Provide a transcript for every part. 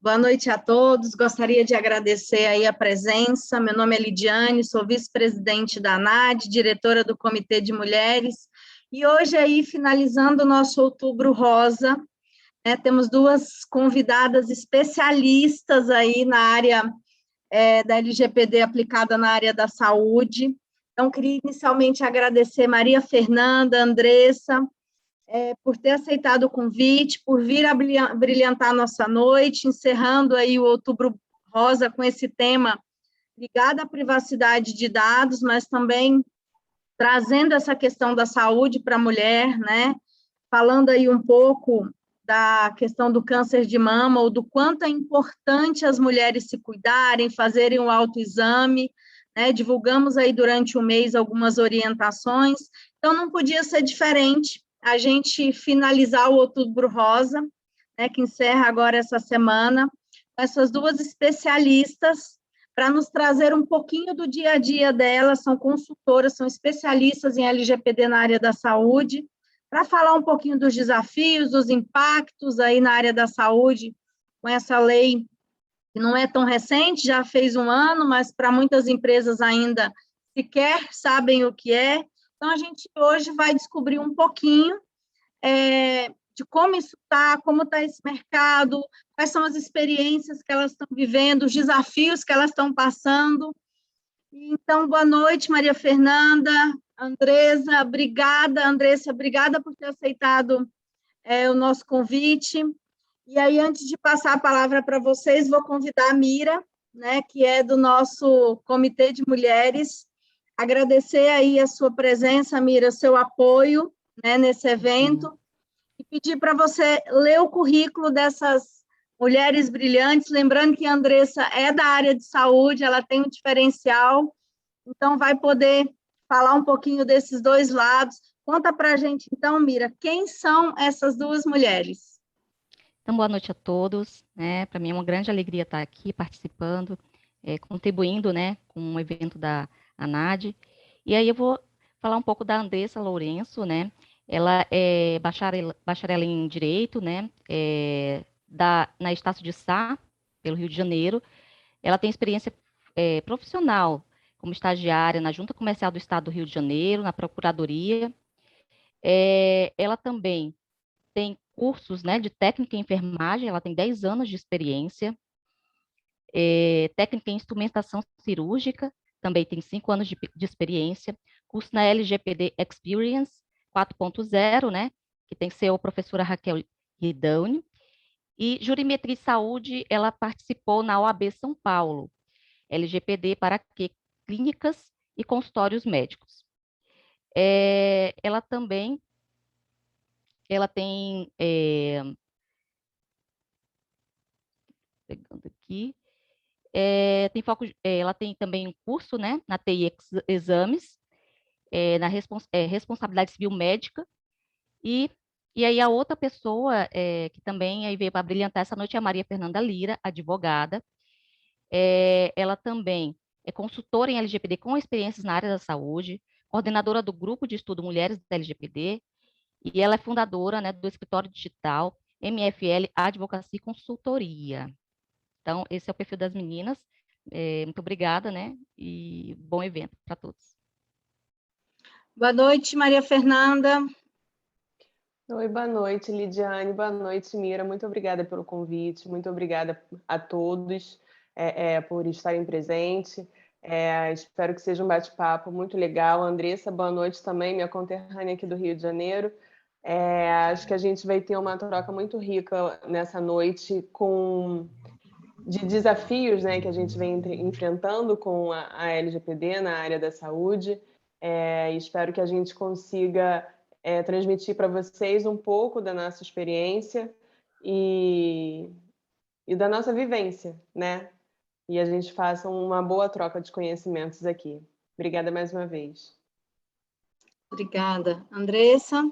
Boa noite a todos. Gostaria de agradecer aí a presença. Meu nome é Lidiane, sou vice-presidente da ANAD, diretora do Comitê de Mulheres. E hoje aí, finalizando o nosso Outubro Rosa, né, temos duas convidadas especialistas aí na área da LGPD aplicada na área da saúde. Então, queria inicialmente agradecer Maria Fernanda, Andressa, por ter aceitado o convite, por vir a brilhantar nossa noite, encerrando aí o Outubro Rosa com esse tema ligado à privacidade de dados, mas também trazendo essa questão da saúde para a mulher, né? Falando aí um pouco da questão do câncer de mama, ou do quanto é importante as mulheres se cuidarem, fazerem o autoexame, né? Divulgamos aí durante o mês algumas orientações, então não podia ser diferente a gente finalizar o Outubro Rosa, né, que encerra agora essa semana, com essas duas especialistas, para nos trazer um pouquinho do dia a dia delas, são consultoras, são especialistas em LGPD na área da saúde, para falar um pouquinho dos desafios, dos impactos aí na área da saúde, com essa lei que não é tão recente, já fez um ano, mas para muitas empresas ainda sequer sabem o que é. Então, a gente hoje vai descobrir um pouquinho de como isso está, como está esse mercado, quais são as experiências que elas estão vivendo, os desafios que elas estão passando. Então, boa noite, Maria Fernanda, Andressa, obrigada por ter aceitado o nosso convite. E aí, antes de passar a palavra para vocês, vou convidar a Mira, né, que é do nosso Comitê de Mulheres, agradecer aí a sua presença, Mira, seu apoio, né, nesse evento, e pedir para você ler o currículo dessas mulheres brilhantes, lembrando que a Andressa é da área de saúde, ela tem um diferencial, então vai poder falar um pouquinho desses dois lados. Conta para a gente, então, Mira, quem são essas duas mulheres? Então, boa noite a todos, né? Para mim é uma grande alegria estar aqui participando, contribuindo, né, com o evento da ANAD. E aí eu vou falar um pouco da Andressa Lourenço, né? Ela é bacharel em Direito, né? Na Estácio de Sá, pelo Rio de Janeiro. Ela tem experiência profissional como estagiária na Junta Comercial do Estado do Rio de Janeiro, na Procuradoria. Ela também tem cursos, né, de técnica em enfermagem, ela tem 10 anos de experiência, técnica em instrumentação cirúrgica, também tem 5 anos de experiência, curso na LGPD Experience 4.0, né, que tem que ser a professora Raquel Ridani, e Jurimetria e Saúde, ela participou na OAB São Paulo, LGPD para clínicas e consultórios médicos. Ela também tem, pegando aqui, ela tem também um curso, né, na TI Exames, na responsabilidade civil médica, e aí a outra pessoa que também aí veio para brilhantar essa noite é a Maria Fernanda Lira, advogada. Ela também é consultora em LGPD com experiências na área da saúde, coordenadora do grupo de estudo Mulheres da LGPD, e ela é fundadora, né, do escritório digital MFL Advocacia e Consultoria. Então, esse é o perfil das meninas. Muito obrigada, né? E bom evento para todos. Boa noite, Maria Fernanda. Oi, boa noite, Lidiane. Boa noite, Mira. Muito obrigada pelo convite. Muito obrigada a todos por estarem presentes. Espero que seja um bate-papo muito legal. Andressa, boa noite também, minha conterrânea aqui do Rio de Janeiro. Acho que a gente vai ter uma troca muito rica nessa noite de desafios, né, que a gente vem enfrentando com a LGPD na área da saúde. Espero que a gente consiga transmitir para vocês um pouco da nossa experiência e da nossa vivência, né? E a gente faça uma boa troca de conhecimentos aqui. Obrigada mais uma vez. Obrigada. Andressa?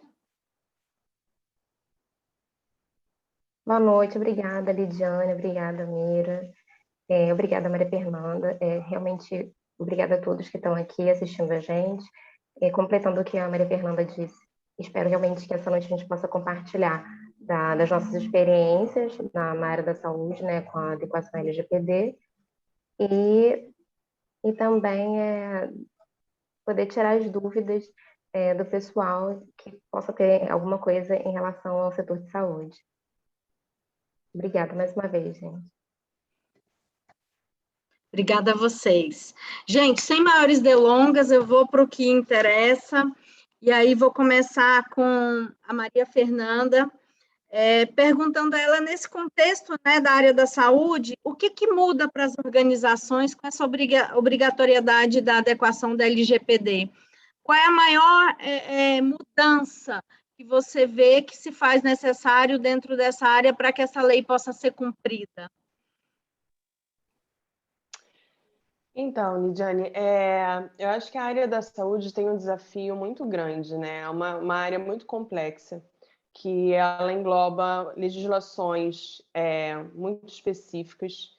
Boa noite, obrigada, Lidiane, obrigada, Mira, obrigada, Maria Fernanda, realmente obrigada a todos que estão aqui assistindo a gente, completando o que a Maria Fernanda disse, espero realmente que essa noite a gente possa compartilhar das nossas experiências na área da saúde, né, com a adequação LGPD, e também poder tirar as dúvidas do pessoal que possa ter alguma coisa em relação ao setor de saúde. Obrigada mais uma vez, gente. Obrigada a vocês. Gente, sem maiores delongas, eu vou para o que interessa, e aí vou começar com a Maria Fernanda, perguntando a ela, nesse contexto, né, da área da saúde, o que muda para as organizações com essa obrigatoriedade da adequação da LGPD? Qual é a maior mudança que você vê que se faz necessário dentro dessa área para que essa lei possa ser cumprida? Então, Lidiane, eu acho que a área da saúde tem um desafio muito grande, né? É uma área muito complexa, que ela engloba legislações muito específicas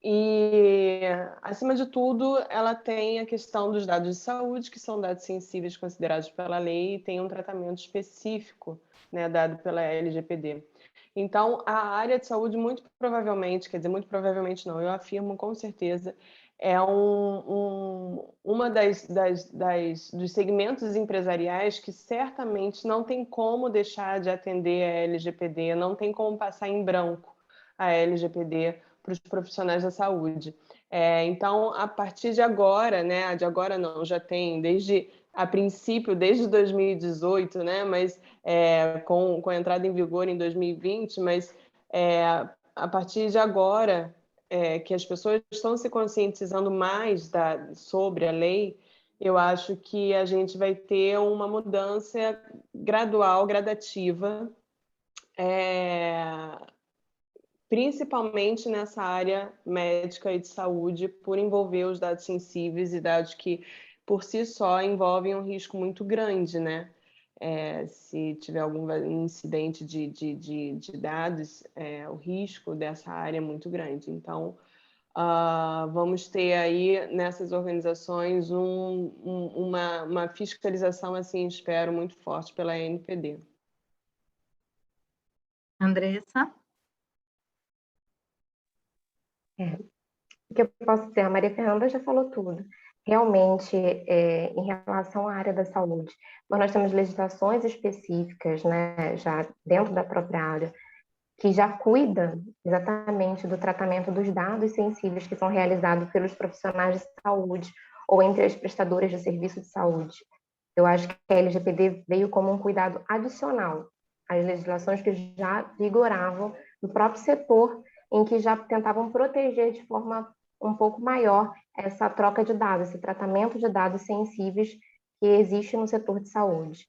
e, acima de tudo, ela tem a questão dos dados de saúde, que são dados sensíveis considerados pela lei e tem um tratamento específico, né, dado pela LGPD. Então, a área de saúde, muito provavelmente, quer dizer, muito provavelmente não, eu afirmo com certeza, é uma dos segmentos empresariais que certamente não tem como deixar de atender a LGPD, não tem como passar em branco a LGPD para os profissionais da saúde. Então, a partir de agora, né, de agora não, já tem a princípio, desde 2018, né, mas com a entrada em vigor em 2020, mas a partir de agora, que as pessoas estão se conscientizando mais sobre a lei, eu acho que a gente vai ter uma mudança gradual, gradativa, principalmente nessa área médica e de saúde, por envolver os dados sensíveis e dados que, por si só, envolvem um risco muito grande, né? Se tiver algum incidente de dados, o risco dessa área é muito grande. Então, vamos ter aí nessas organizações uma fiscalização, assim, espero, muito forte pela ANPD. Andressa? O que eu posso dizer? A Maria Fernanda já falou tudo. Realmente, em relação à área da saúde, nós temos legislações específicas, né, já dentro da própria área, que já cuida exatamente do tratamento dos dados sensíveis que são realizados pelos profissionais de saúde ou entre as prestadoras de serviço de saúde. Eu acho que a LGPD veio como um cuidado adicional às legislações que já vigoravam no próprio setor, em que já tentavam proteger de forma um pouco maior essa troca de dados, esse tratamento de dados sensíveis que existe no setor de saúde.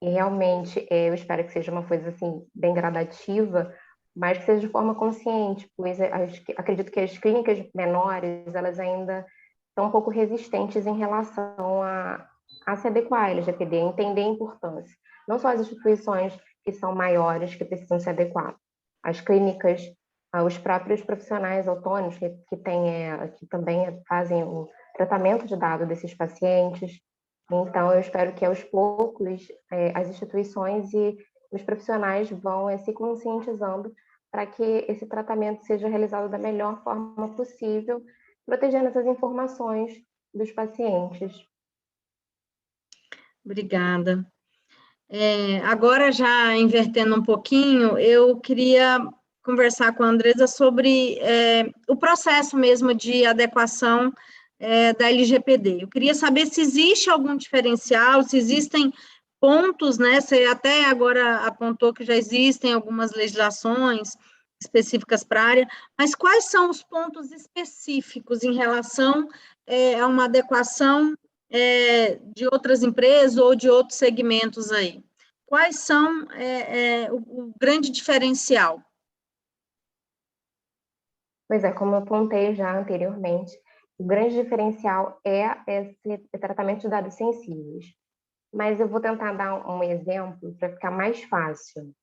E realmente, eu espero que seja uma coisa assim bem gradativa, mas que seja de forma consciente, pois acredito que as clínicas menores, elas ainda são um pouco resistentes em relação a se adequar à LGPD, a entender a importância. Não só as instituições que são maiores que precisam se adequar, as clínicas, os próprios profissionais autônomos que também fazem o tratamento de dados desses pacientes. Então, eu espero que aos poucos as instituições e os profissionais vão se conscientizando para que esse tratamento seja realizado da melhor forma possível, protegendo essas informações dos pacientes. Obrigada. Agora, já invertendo um pouquinho, eu queria conversar com a Andresa sobre o processo mesmo de adequação da LGPD. Eu queria saber se existe algum diferencial, se existem pontos, né? Você até agora apontou que já existem algumas legislações específicas para a área, mas quais são os pontos específicos em relação a uma adequação de outras empresas ou de outros segmentos aí? Quais são o grande diferencial? Pois é, como eu apontei já anteriormente, o grande diferencial é esse tratamento de dados sensíveis. Mas eu vou tentar dar um exemplo para ficar mais fácil.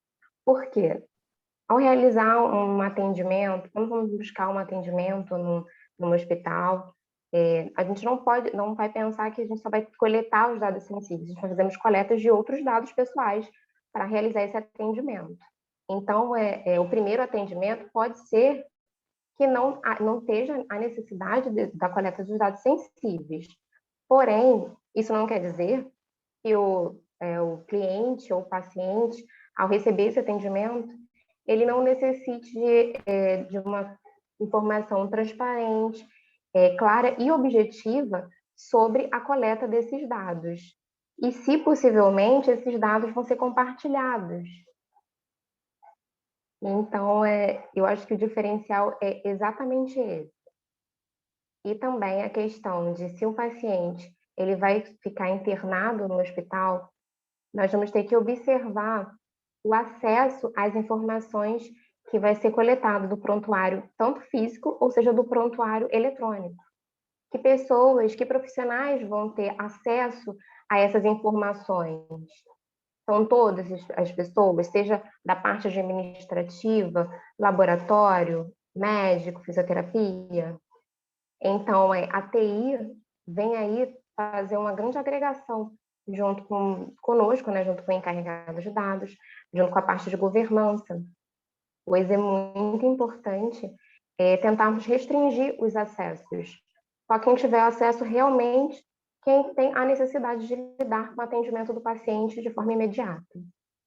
Por quê? Ao realizar um atendimento, quando vamos buscar um atendimento num hospital, a gente não vai pensar que a gente só vai coletar os dados sensíveis, nós fazemos coletas de outros dados pessoais para realizar esse atendimento. Então, o primeiro atendimento pode ser que não esteja a necessidade da coleta dos dados sensíveis. Porém, isso não quer dizer que o cliente ou o paciente, ao receber esse atendimento, ele não necessite de uma informação transparente, clara e objetiva sobre a coleta desses dados. E, se possivelmente, esses dados vão ser compartilhados. Então, eu acho que o diferencial é exatamente esse. E também a questão de se o paciente ele vai ficar internado no hospital, nós vamos ter que observar o acesso às informações que vai ser coletado do prontuário, tanto físico, ou seja, do prontuário eletrônico. Que profissionais vão ter acesso a essas informações? São todas as pessoas, seja da parte administrativa, laboratório, médico, fisioterapia. Então, a TI vem aí fazer uma grande agregação junto conosco, né, junto com o encarregado de dados, junto com a parte de governança. Pois é muito importante tentarmos restringir os acessos. Só quem tiver acesso realmente, quem tem a necessidade de lidar com o atendimento do paciente de forma imediata.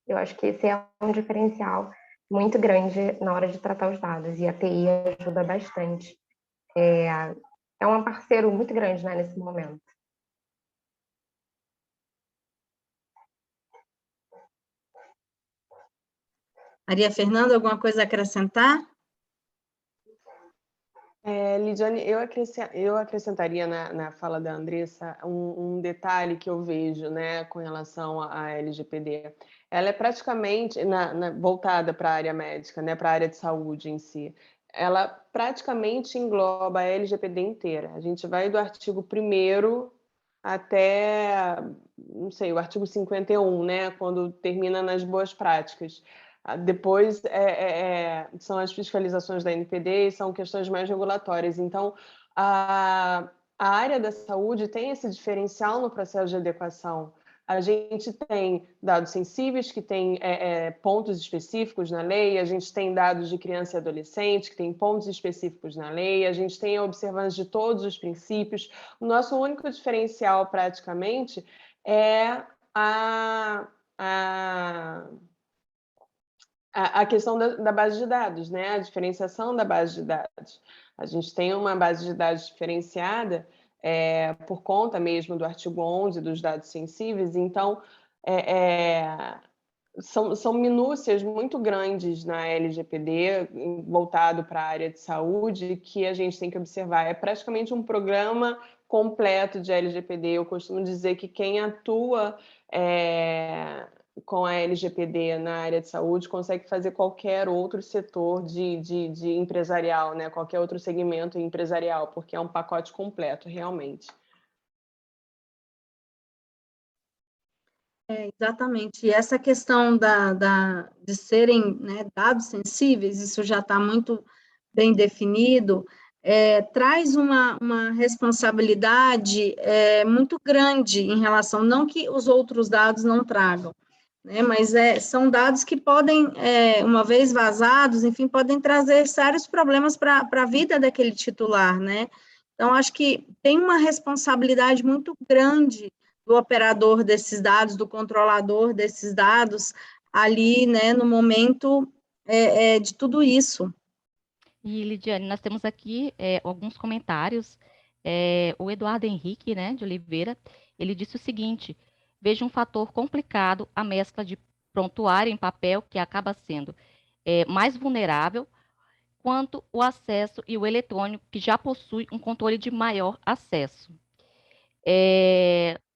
Eu acho que esse é um diferencial muito grande na hora de tratar os dados, e a TI ajuda bastante. É um parceiro muito grande, né, nesse momento. Maria Fernanda, alguma coisa a acrescentar? Lidiane, eu acrescentaria na fala da Andressa um detalhe que eu vejo, né, com relação à LGPD. Ela é praticamente voltada para a área médica, né, para a área de saúde em si. Ela praticamente engloba a LGPD inteira. A gente vai do artigo 1º até, não sei, o artigo 51, né, quando termina nas boas práticas. Depois são as fiscalizações da NPD e são questões mais regulatórias. Então, a área da saúde tem esse diferencial no processo de adequação. A gente tem dados sensíveis, que tem pontos específicos na lei, a gente tem dados de criança e adolescente, que tem pontos específicos na lei, a gente tem a observância de todos os princípios. O nosso único diferencial, praticamente, é a questão da base de dados, né? A diferenciação da base de dados. A gente tem uma base de dados diferenciada por conta mesmo do artigo 11 dos dados sensíveis, então são minúcias muito grandes na LGPD, voltado para a área de saúde, que a gente tem que observar. É praticamente um programa completo de LGPD. Eu costumo dizer que quem atua com a LGPD na área de saúde consegue fazer qualquer outro setor de empresarial, né? Qualquer outro segmento empresarial, porque é um pacote completo, realmente. Exatamente. E essa questão de serem, né, dados sensíveis, isso já está muito bem definido, traz uma responsabilidade muito grande em relação, não que os outros dados não tragam, né, mas são dados que podem, uma vez vazados, enfim, podem trazer sérios problemas para a vida daquele titular, né? Então, acho que tem uma responsabilidade muito grande do operador desses dados, do controlador desses dados, ali, né, no momento de tudo isso. E, Lidiane, nós temos aqui alguns comentários. O Eduardo Henrique, né, de Oliveira, ele disse o seguinte: veja um fator complicado a mescla de prontuário em papel, que acaba sendo mais vulnerável, quanto o acesso e o eletrônico, que já possui um controle de maior acesso.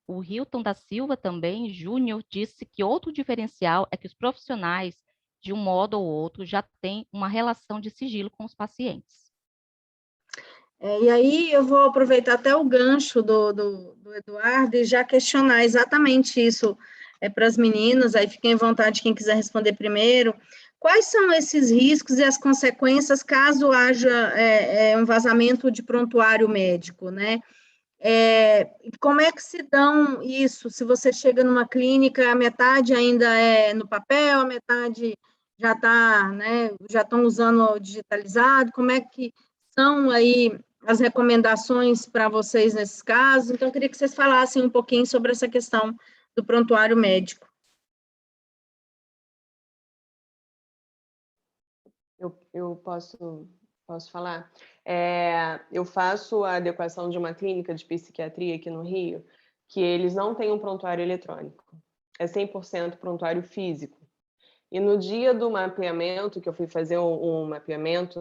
O Hilton da Silva também, Júnior, disse que outro diferencial é que os profissionais, de um modo ou outro, já têm uma relação de sigilo com os pacientes. E aí eu vou aproveitar até o gancho do Eduardo e já questionar exatamente isso para as meninas, aí fiquem à vontade quem quiser responder primeiro. Quais são esses riscos e as consequências caso haja um vazamento de prontuário médico, né? Como é que se dão isso? Se você chega numa clínica, a metade ainda é no papel, a metade né, já estão usando o digitalizado? Como é que são aí as recomendações para vocês nesses casos? Então, eu queria que vocês falassem um pouquinho sobre essa questão do prontuário médico. Eu posso falar? Eu faço a adequação de uma clínica de psiquiatria aqui no Rio, que eles não têm um prontuário eletrônico, é 100% prontuário físico. E no dia do mapeamento, que eu fui fazer um mapeamento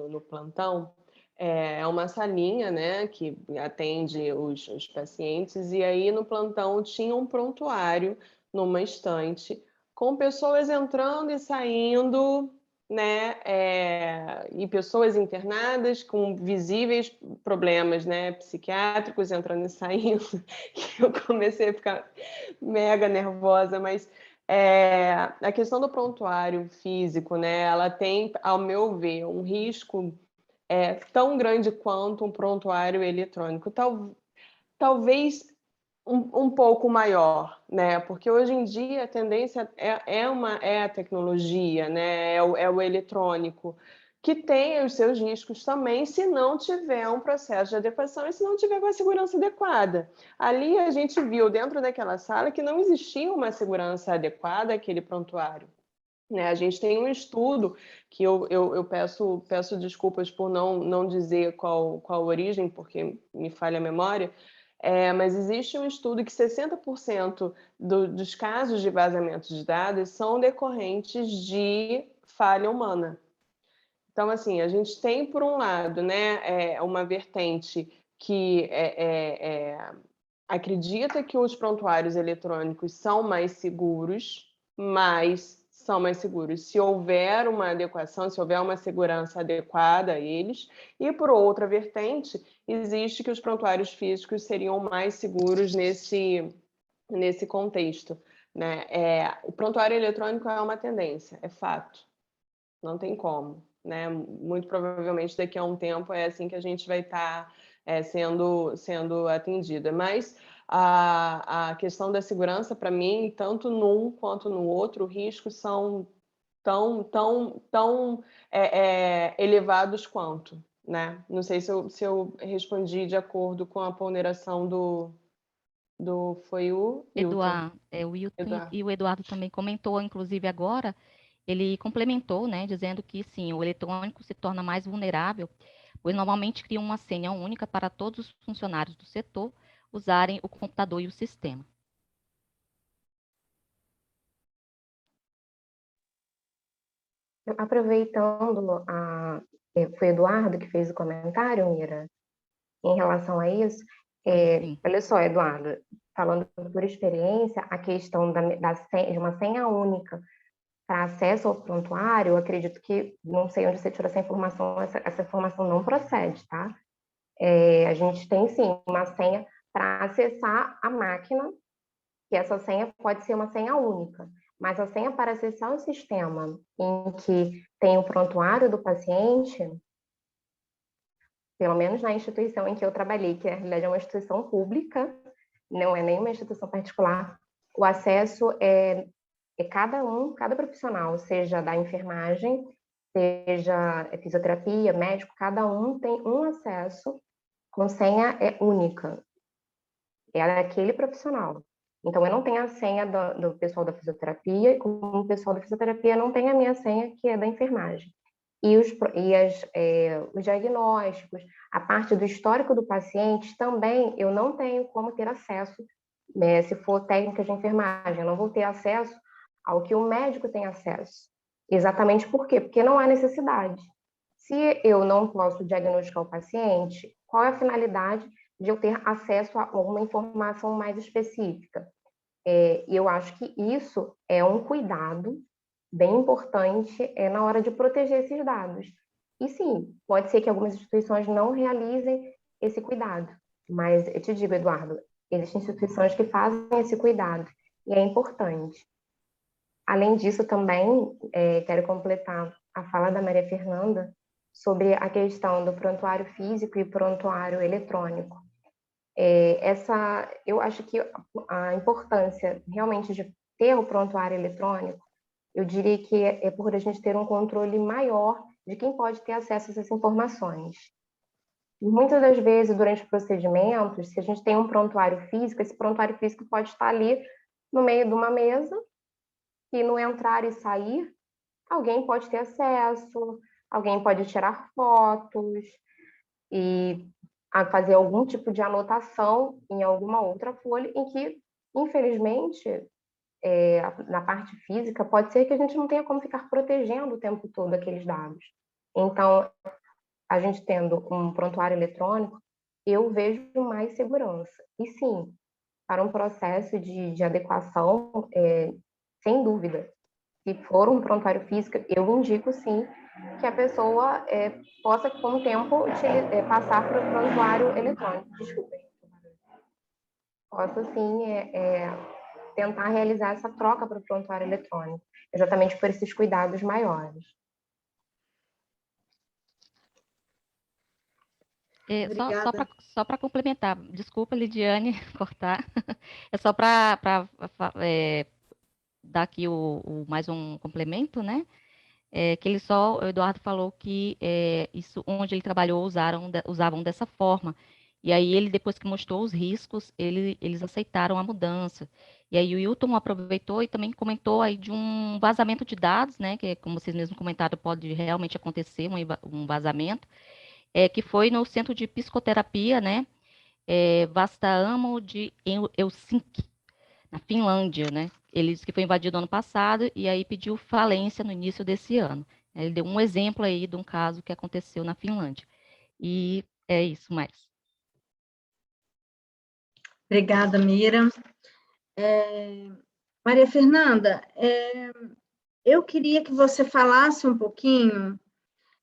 no plantão, é uma salinha, né, que atende os pacientes, e aí no plantão tinha um prontuário numa estante, com pessoas entrando e saindo, né, e pessoas internadas com visíveis problemas, né, psiquiátricos entrando e saindo, que eu comecei a ficar mega nervosa, mas a questão do prontuário físico, né, ela tem, ao meu ver, um risco tão grande quanto um prontuário eletrônico. Talvez um pouco maior, né? Porque hoje em dia a tendência é a tecnologia, né? É o eletrônico, que tem os seus riscos também, se não tiver um processo de adequação e se não tiver com a segurança adequada. Ali a gente viu dentro daquela sala que não existia uma segurança adequada àquele prontuário. Né, a gente tem um estudo que eu peço desculpas por não dizer qual a origem, porque me falha a memória, mas existe um estudo que 60% dos casos de vazamento de dados são decorrentes de falha humana. Então, assim, a gente tem, por um lado, né, uma vertente que acredita que os prontuários eletrônicos são mais seguros, mas são mais seguros se houver uma adequação, se houver uma segurança adequada a eles. E, por outra vertente, existe que os prontuários físicos seriam mais seguros nesse contexto, né? O prontuário eletrônico é uma tendência, é fato, não tem como, né? Muito provavelmente daqui a um tempo é assim que a gente vai estar sendo atendida. Mas a questão da segurança, para mim, tanto num quanto no outro, riscos são tão elevados quanto, né? Não sei se eu respondi de acordo com a ponderação foi o Hilton. O Hilton Eduardo. e o Eduardo também comentou, inclusive agora, ele complementou, né, dizendo que sim, o eletrônico se torna mais vulnerável, pois normalmente cria uma senha única para todos os funcionários do setor usarem o computador e o sistema. Aproveitando, foi o Eduardo que fez o comentário, Mira, em relação a isso. Olha só, Eduardo, falando por experiência, a questão de uma senha única para acesso ao prontuário, eu acredito que, não sei onde você tirou essa informação não procede, tá? A gente tem, sim, uma senha para acessar a máquina, que essa senha pode ser uma senha única, mas a senha para acessar o sistema em que tem o prontuário do paciente, pelo menos na instituição em que eu trabalhei, que na realidade é uma instituição pública, não é nenhuma instituição particular, o acesso é cada profissional, seja da enfermagem, seja fisioterapia, médico, cada um tem um acesso com senha única, é daquele profissional. Então, eu não tenho a senha do pessoal da fisioterapia, como o pessoal da fisioterapia não tem a minha senha, que é da enfermagem. E os diagnósticos, a parte do histórico do paciente, também eu não tenho como ter acesso, né, se for técnica de enfermagem, eu não vou ter acesso ao que o médico tem acesso. Exatamente por quê? Porque não há necessidade. Se eu não posso diagnosticar o paciente, qual é a finalidade de eu ter acesso a uma informação mais específica? E eu acho que isso é um cuidado bem importante na hora de proteger esses dados. E sim, pode ser que algumas instituições não realizem esse cuidado, mas eu te digo, Eduardo, existem instituições que fazem esse cuidado e é importante. Além disso, também quero completar a fala da Maria Fernanda sobre a questão do prontuário físico e prontuário eletrônico. Eu acho que a importância realmente de ter o prontuário eletrônico eu diria que é por a gente ter um controle maior de quem pode ter acesso a essas informações. E muitas das vezes, durante procedimentos, se a gente tem um prontuário físico, esse prontuário físico pode estar ali no meio de uma mesa, e no entrar e sair, alguém pode ter acesso, alguém pode tirar fotos e fazer algum tipo de anotação em alguma outra folha, em que, infelizmente, na parte física, pode ser que a gente não tenha como ficar protegendo o tempo todo aqueles dados. Então, a gente tendo um prontuário eletrônico, eu vejo mais segurança. E sim, para um processo de adequação, sem dúvida, se for um prontuário físico, eu indico sim que a pessoa possa, com o tempo, passar para o prontuário eletrônico. Desculpem. Possa sim tentar realizar essa troca para o prontuário eletrônico, exatamente por esses cuidados maiores. Só para complementar, desculpa, Lidiane, cortar, é só para dar aqui mais um complemento, né? Que o Eduardo falou que isso onde ele trabalhou usavam dessa forma. E aí ele, depois que mostrou os riscos, eles aceitaram a mudança. E aí o Hilton aproveitou e também comentou aí de um vazamento de dados, né? Que, como vocês mesmos comentaram, pode realmente acontecer um vazamento, que foi no Centro de Psicoterapia, né? Vastaamo de Helsinki, na Finlândia, né? Ele disse que foi invadido ano passado e aí pediu falência no início desse ano. Ele deu um exemplo aí de um caso que aconteceu na Finlândia. E é isso mais. Obrigada, Mira. Maria Fernanda, eu queria que você falasse um pouquinho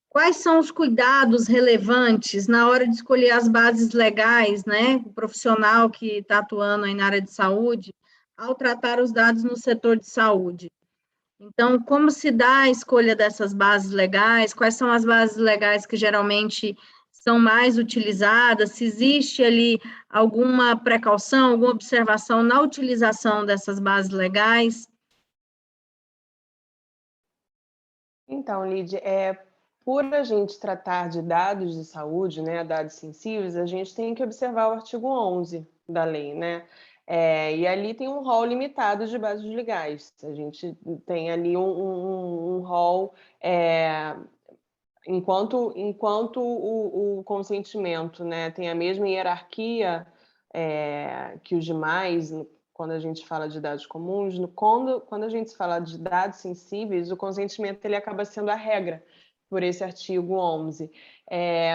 quais são os cuidados relevantes na hora de escolher as bases legais, né? O profissional que está atuando aí na área de saúde, ao tratar os dados no setor de saúde. Então, como se dá a escolha dessas bases legais? Quais são as bases legais que geralmente são mais utilizadas? Se existe ali alguma precaução, alguma observação na utilização dessas bases legais? Então, Lid, por a gente tratar de dados de saúde, né, dados sensíveis, a gente tem que observar o artigo 11 da lei, né? E ali tem um rol limitado de bases legais. A gente tem ali um rol, enquanto o consentimento, né, tem a mesma hierarquia que os demais, quando a gente fala de dados comuns, quando a gente fala de dados sensíveis, o consentimento ele acaba sendo a regra por esse artigo 11.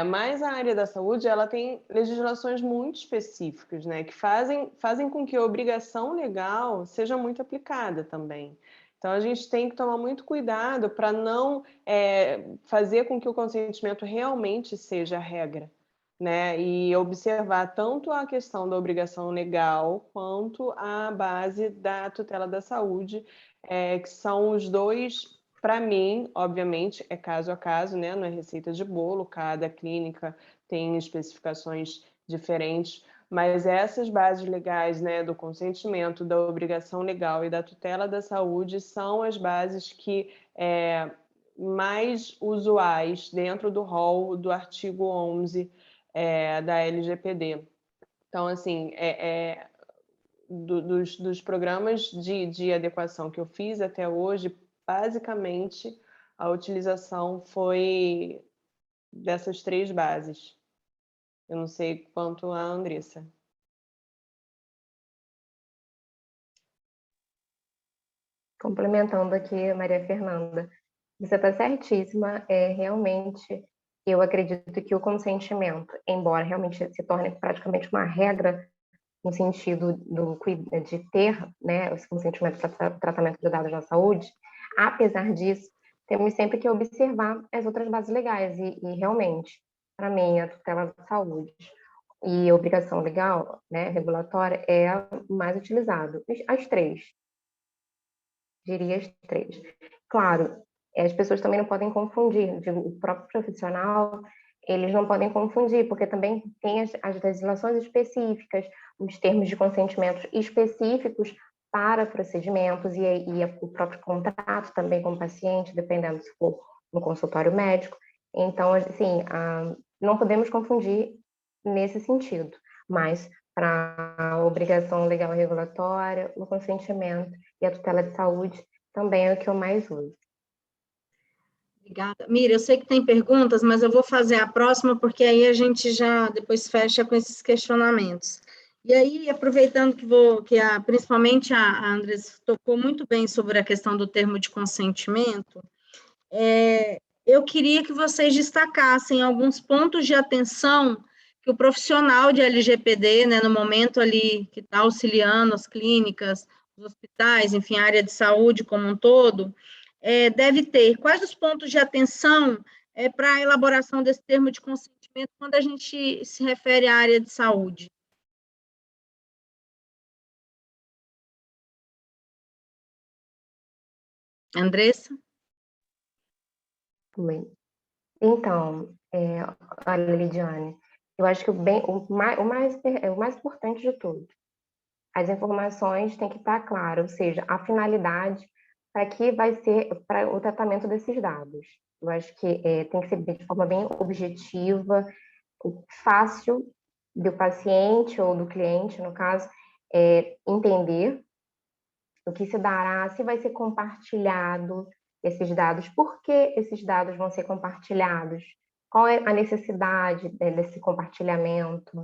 Mas a área da saúde ela tem legislações muito específicas, né, que fazem com que a obrigação legal seja muito aplicada também. Então, a gente tem que tomar muito cuidado para não fazer com que o consentimento realmente seja a regra, né? E observar tanto a questão da obrigação legal quanto a base da tutela da saúde, que são os dois, para mim, obviamente, é caso a caso, né? Não é receita de bolo, cada clínica tem especificações diferentes, mas essas bases legais, né, do consentimento, da obrigação legal e da tutela da saúde são as bases que mais usuais dentro do rol do artigo 11 da LGPD. Então, assim, dos programas de adequação que eu fiz até hoje, basicamente, a utilização foi dessas três bases. Eu não sei quanto a Andressa. Complementando aqui, Maria Fernanda, você está certíssima. Realmente, eu acredito que o consentimento, embora realmente se torne praticamente uma regra no sentido de ter, né, esse consentimento para tratamento de dados da saúde, apesar disso, temos sempre que observar as outras bases legais e realmente, para mim, a tutela da saúde e a obrigação legal, né, regulatória, é a mais utilizada. As três, diria as três. Claro, as pessoas também não podem confundir, digo, o próprio profissional, eles não podem confundir, porque também tem as legislações específicas, os termos de consentimento específicos para procedimentos e o próprio contrato também com o paciente, dependendo se for no consultório médico. Então, assim, não podemos confundir nesse sentido, mas para a obrigação legal e regulatória, o consentimento e a tutela de saúde também é o que eu mais uso. Obrigada. Mira, eu sei que tem perguntas, mas eu vou fazer a próxima, porque aí a gente já depois fecha com esses questionamentos. E aí, aproveitando principalmente a Andressa tocou muito bem sobre a questão do termo de consentimento, eu queria que vocês destacassem alguns pontos de atenção que o profissional de LGPD, né, no momento ali que está auxiliando as clínicas, os hospitais, enfim, a área de saúde como um todo, deve ter. Quais os pontos de atenção para a elaboração desse termo de consentimento quando a gente se refere à área de saúde? Andressa? Então, olha, Lidiane, eu acho que o mais importante de tudo, as informações têm que estar claras, ou seja, a finalidade para que vai ser para o tratamento desses dados. Eu acho que tem que ser de forma bem objetiva, fácil do paciente ou do cliente, no caso, entender o que se dará, se vai ser compartilhado esses dados, por que esses dados vão ser compartilhados, qual é a necessidade desse compartilhamento,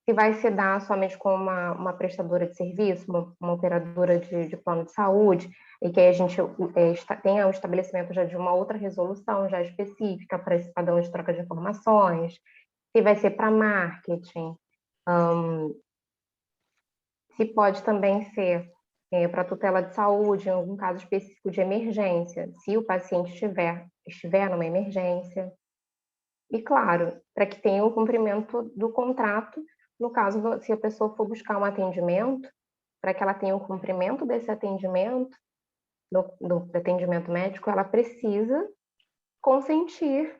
se vai se dar somente com uma prestadora de serviço, uma operadora de plano de saúde, e que aí a gente tenha o estabelecimento já de uma outra resolução já específica para esse padrão de troca de informações, se vai ser para marketing, se pode também ser para tutela de saúde, em algum caso específico de emergência, se o paciente estiver numa emergência. E, claro, para que tenha o cumprimento do contrato, no caso, se a pessoa for buscar um atendimento, para que ela tenha o cumprimento desse atendimento, do atendimento médico, ela precisa consentir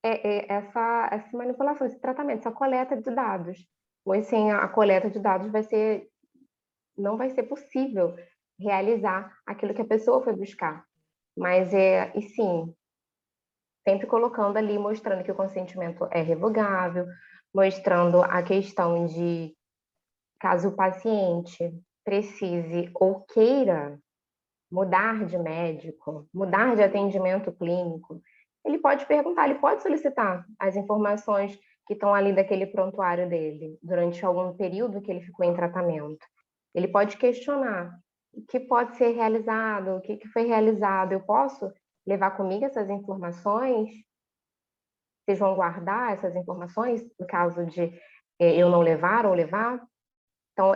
essa manipulação, esse tratamento, essa coleta de dados. Pois sem a coleta de dados não vai ser possível realizar aquilo que a pessoa foi buscar. Mas e sim, sempre colocando ali, mostrando que o consentimento é revogável, mostrando a questão de, caso o paciente precise ou queira mudar de médico, mudar de atendimento clínico, ele pode perguntar, ele pode solicitar as informações que estão ali daquele prontuário dele, durante algum período que ele ficou em tratamento. Ele pode questionar o que pode ser realizado, o que foi realizado. Eu posso levar comigo essas informações? Vocês vão guardar essas informações, no caso de eu não levar ou levar? Então,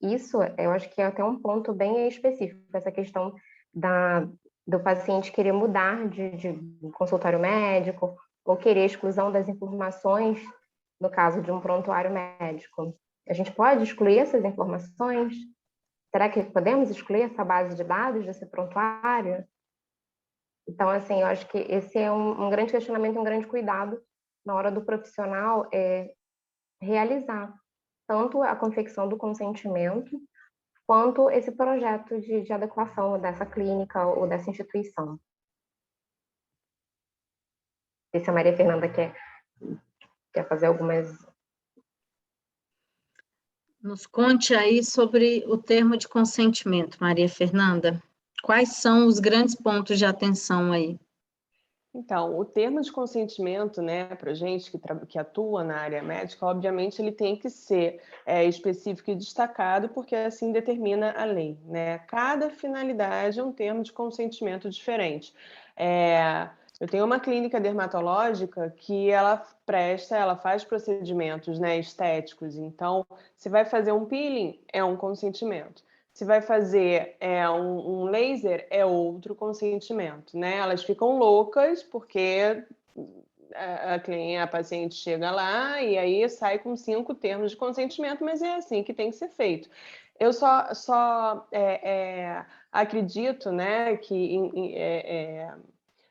isso eu acho que é até um ponto bem específico, essa questão do paciente querer mudar de consultório médico ou querer exclusão das informações, no caso de um prontuário médico. A gente pode excluir essas informações? Será que podemos excluir essa base de dados desse prontuário? Então, assim, eu acho que esse é um grande questionamento, um grande cuidado na hora do profissional realizar tanto a confecção do consentimento, quanto esse projeto de adequação dessa clínica ou dessa instituição. Não sei se a Maria Fernanda quer fazer algumas... Nos conte aí sobre o termo de consentimento, Maria Fernanda. Quais são os grandes pontos de atenção aí? Então, o termo de consentimento, né, para gente que atua na área médica, obviamente ele tem que ser específico e destacado, porque assim determina a lei, né? Cada finalidade é um termo de consentimento diferente. Eu tenho uma clínica dermatológica que ela faz procedimentos, né, estéticos. Então, se vai fazer um peeling, é um consentimento. Se vai fazer um laser, é outro consentimento, né? Elas ficam loucas porque a paciente chega lá e aí sai com 5 termos de consentimento, mas é assim que tem que ser feito. Eu só acredito, né, que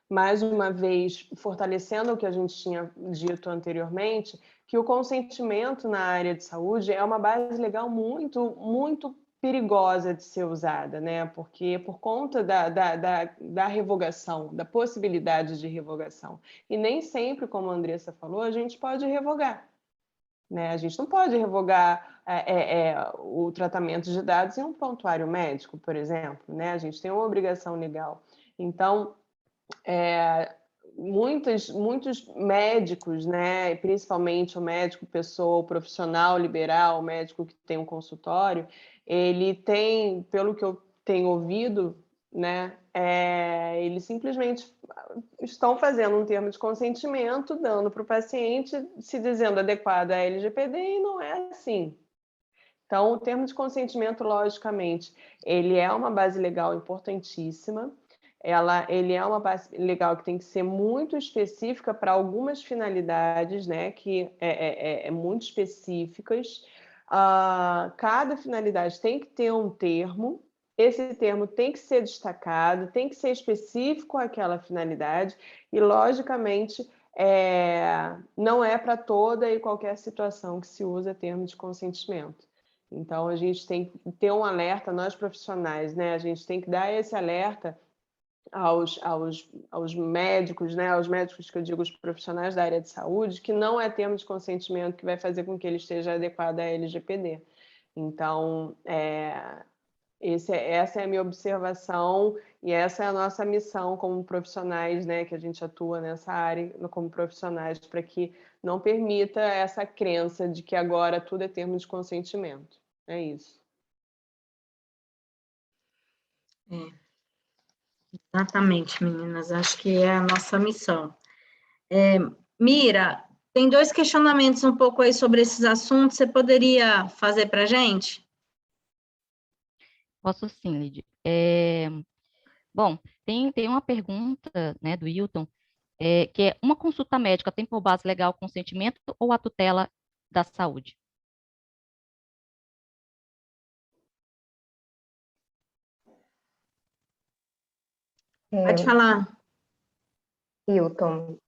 mais uma vez, fortalecendo o que a gente tinha dito anteriormente, que o consentimento na área de saúde é uma base legal muito, muito perigosa de ser usada, né? Porque por conta da revogação, da possibilidade de revogação. E nem sempre, como a Andressa falou, a gente pode revogar. Né? A gente não pode revogar o tratamento de dados em um prontuário médico, por exemplo. Né? A gente tem uma obrigação legal. Então, muitos médicos, né, principalmente o médico pessoa, o profissional liberal, o médico que tem um consultório, ele tem, pelo que eu tenho ouvido, né, eles simplesmente estão fazendo um termo de consentimento, dando para o paciente, se dizendo adequado à LGPD, e não é assim. Então, o termo de consentimento, logicamente, ele é uma base legal importantíssima. Ele é uma base legal que tem que ser muito específica para algumas finalidades, né, que muito específicas. Cada finalidade tem que ter um termo, esse termo tem que ser destacado, tem que ser específico àquela finalidade e, logicamente, não é para toda e qualquer situação que se usa termo de consentimento. Então, a gente tem que ter um alerta, nós profissionais, né, a gente tem que dar esse alerta aos médicos, né, aos médicos que eu digo, os profissionais da área de saúde, que não é termo de consentimento que vai fazer com que ele esteja adequado à LGPD. Então, essa é a minha observação e essa é a nossa missão como profissionais, né, que a gente atua nessa área como profissionais, para que não permita essa crença de que agora tudo é termo de consentimento. É isso. Exatamente, meninas. Acho que é a nossa missão. Mira, tem 2 questionamentos um pouco aí sobre esses assuntos. Você poderia fazer para a gente? Posso sim, Lidy. Bom, tem uma pergunta, né, do Wilton, que é: uma consulta médica tem por base legal o consentimento ou a tutela da saúde? Pode falar. Hilton,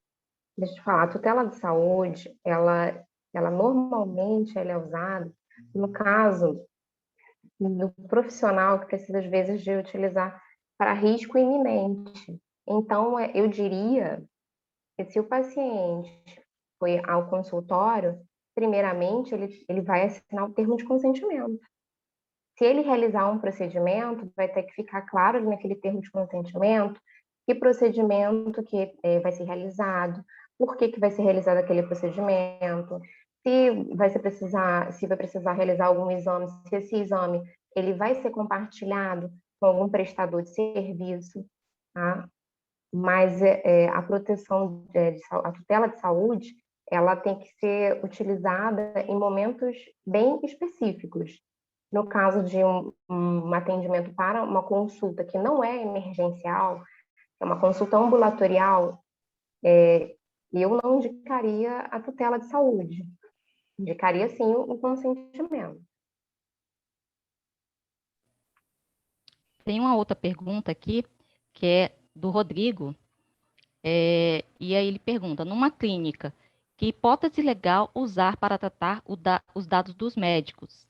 deixa eu te falar, a tutela de saúde, ela normalmente ela é usada no caso do profissional que precisa, às vezes, de utilizar para risco iminente. Então, eu diria que se o paciente foi ao consultório, primeiramente, ele vai assinar o termo de consentimento. Se ele realizar um procedimento, vai ter que ficar claro naquele termo de consentimento que procedimento que vai ser realizado, por que vai ser realizado aquele procedimento, se vai precisar realizar algum exame, se esse exame ele vai ser compartilhado com algum prestador de serviço, tá? Mas a proteção, a tutela de saúde, ela tem que ser utilizada em momentos bem específicos. No caso de um atendimento para uma consulta que não é emergencial, é uma consulta ambulatorial, eu não indicaria a tutela de saúde. Indicaria, sim, o consentimento. Tem uma outra pergunta aqui, que é do Rodrigo, e aí ele pergunta: numa clínica, que hipótese legal usar para tratar os dados dos médicos?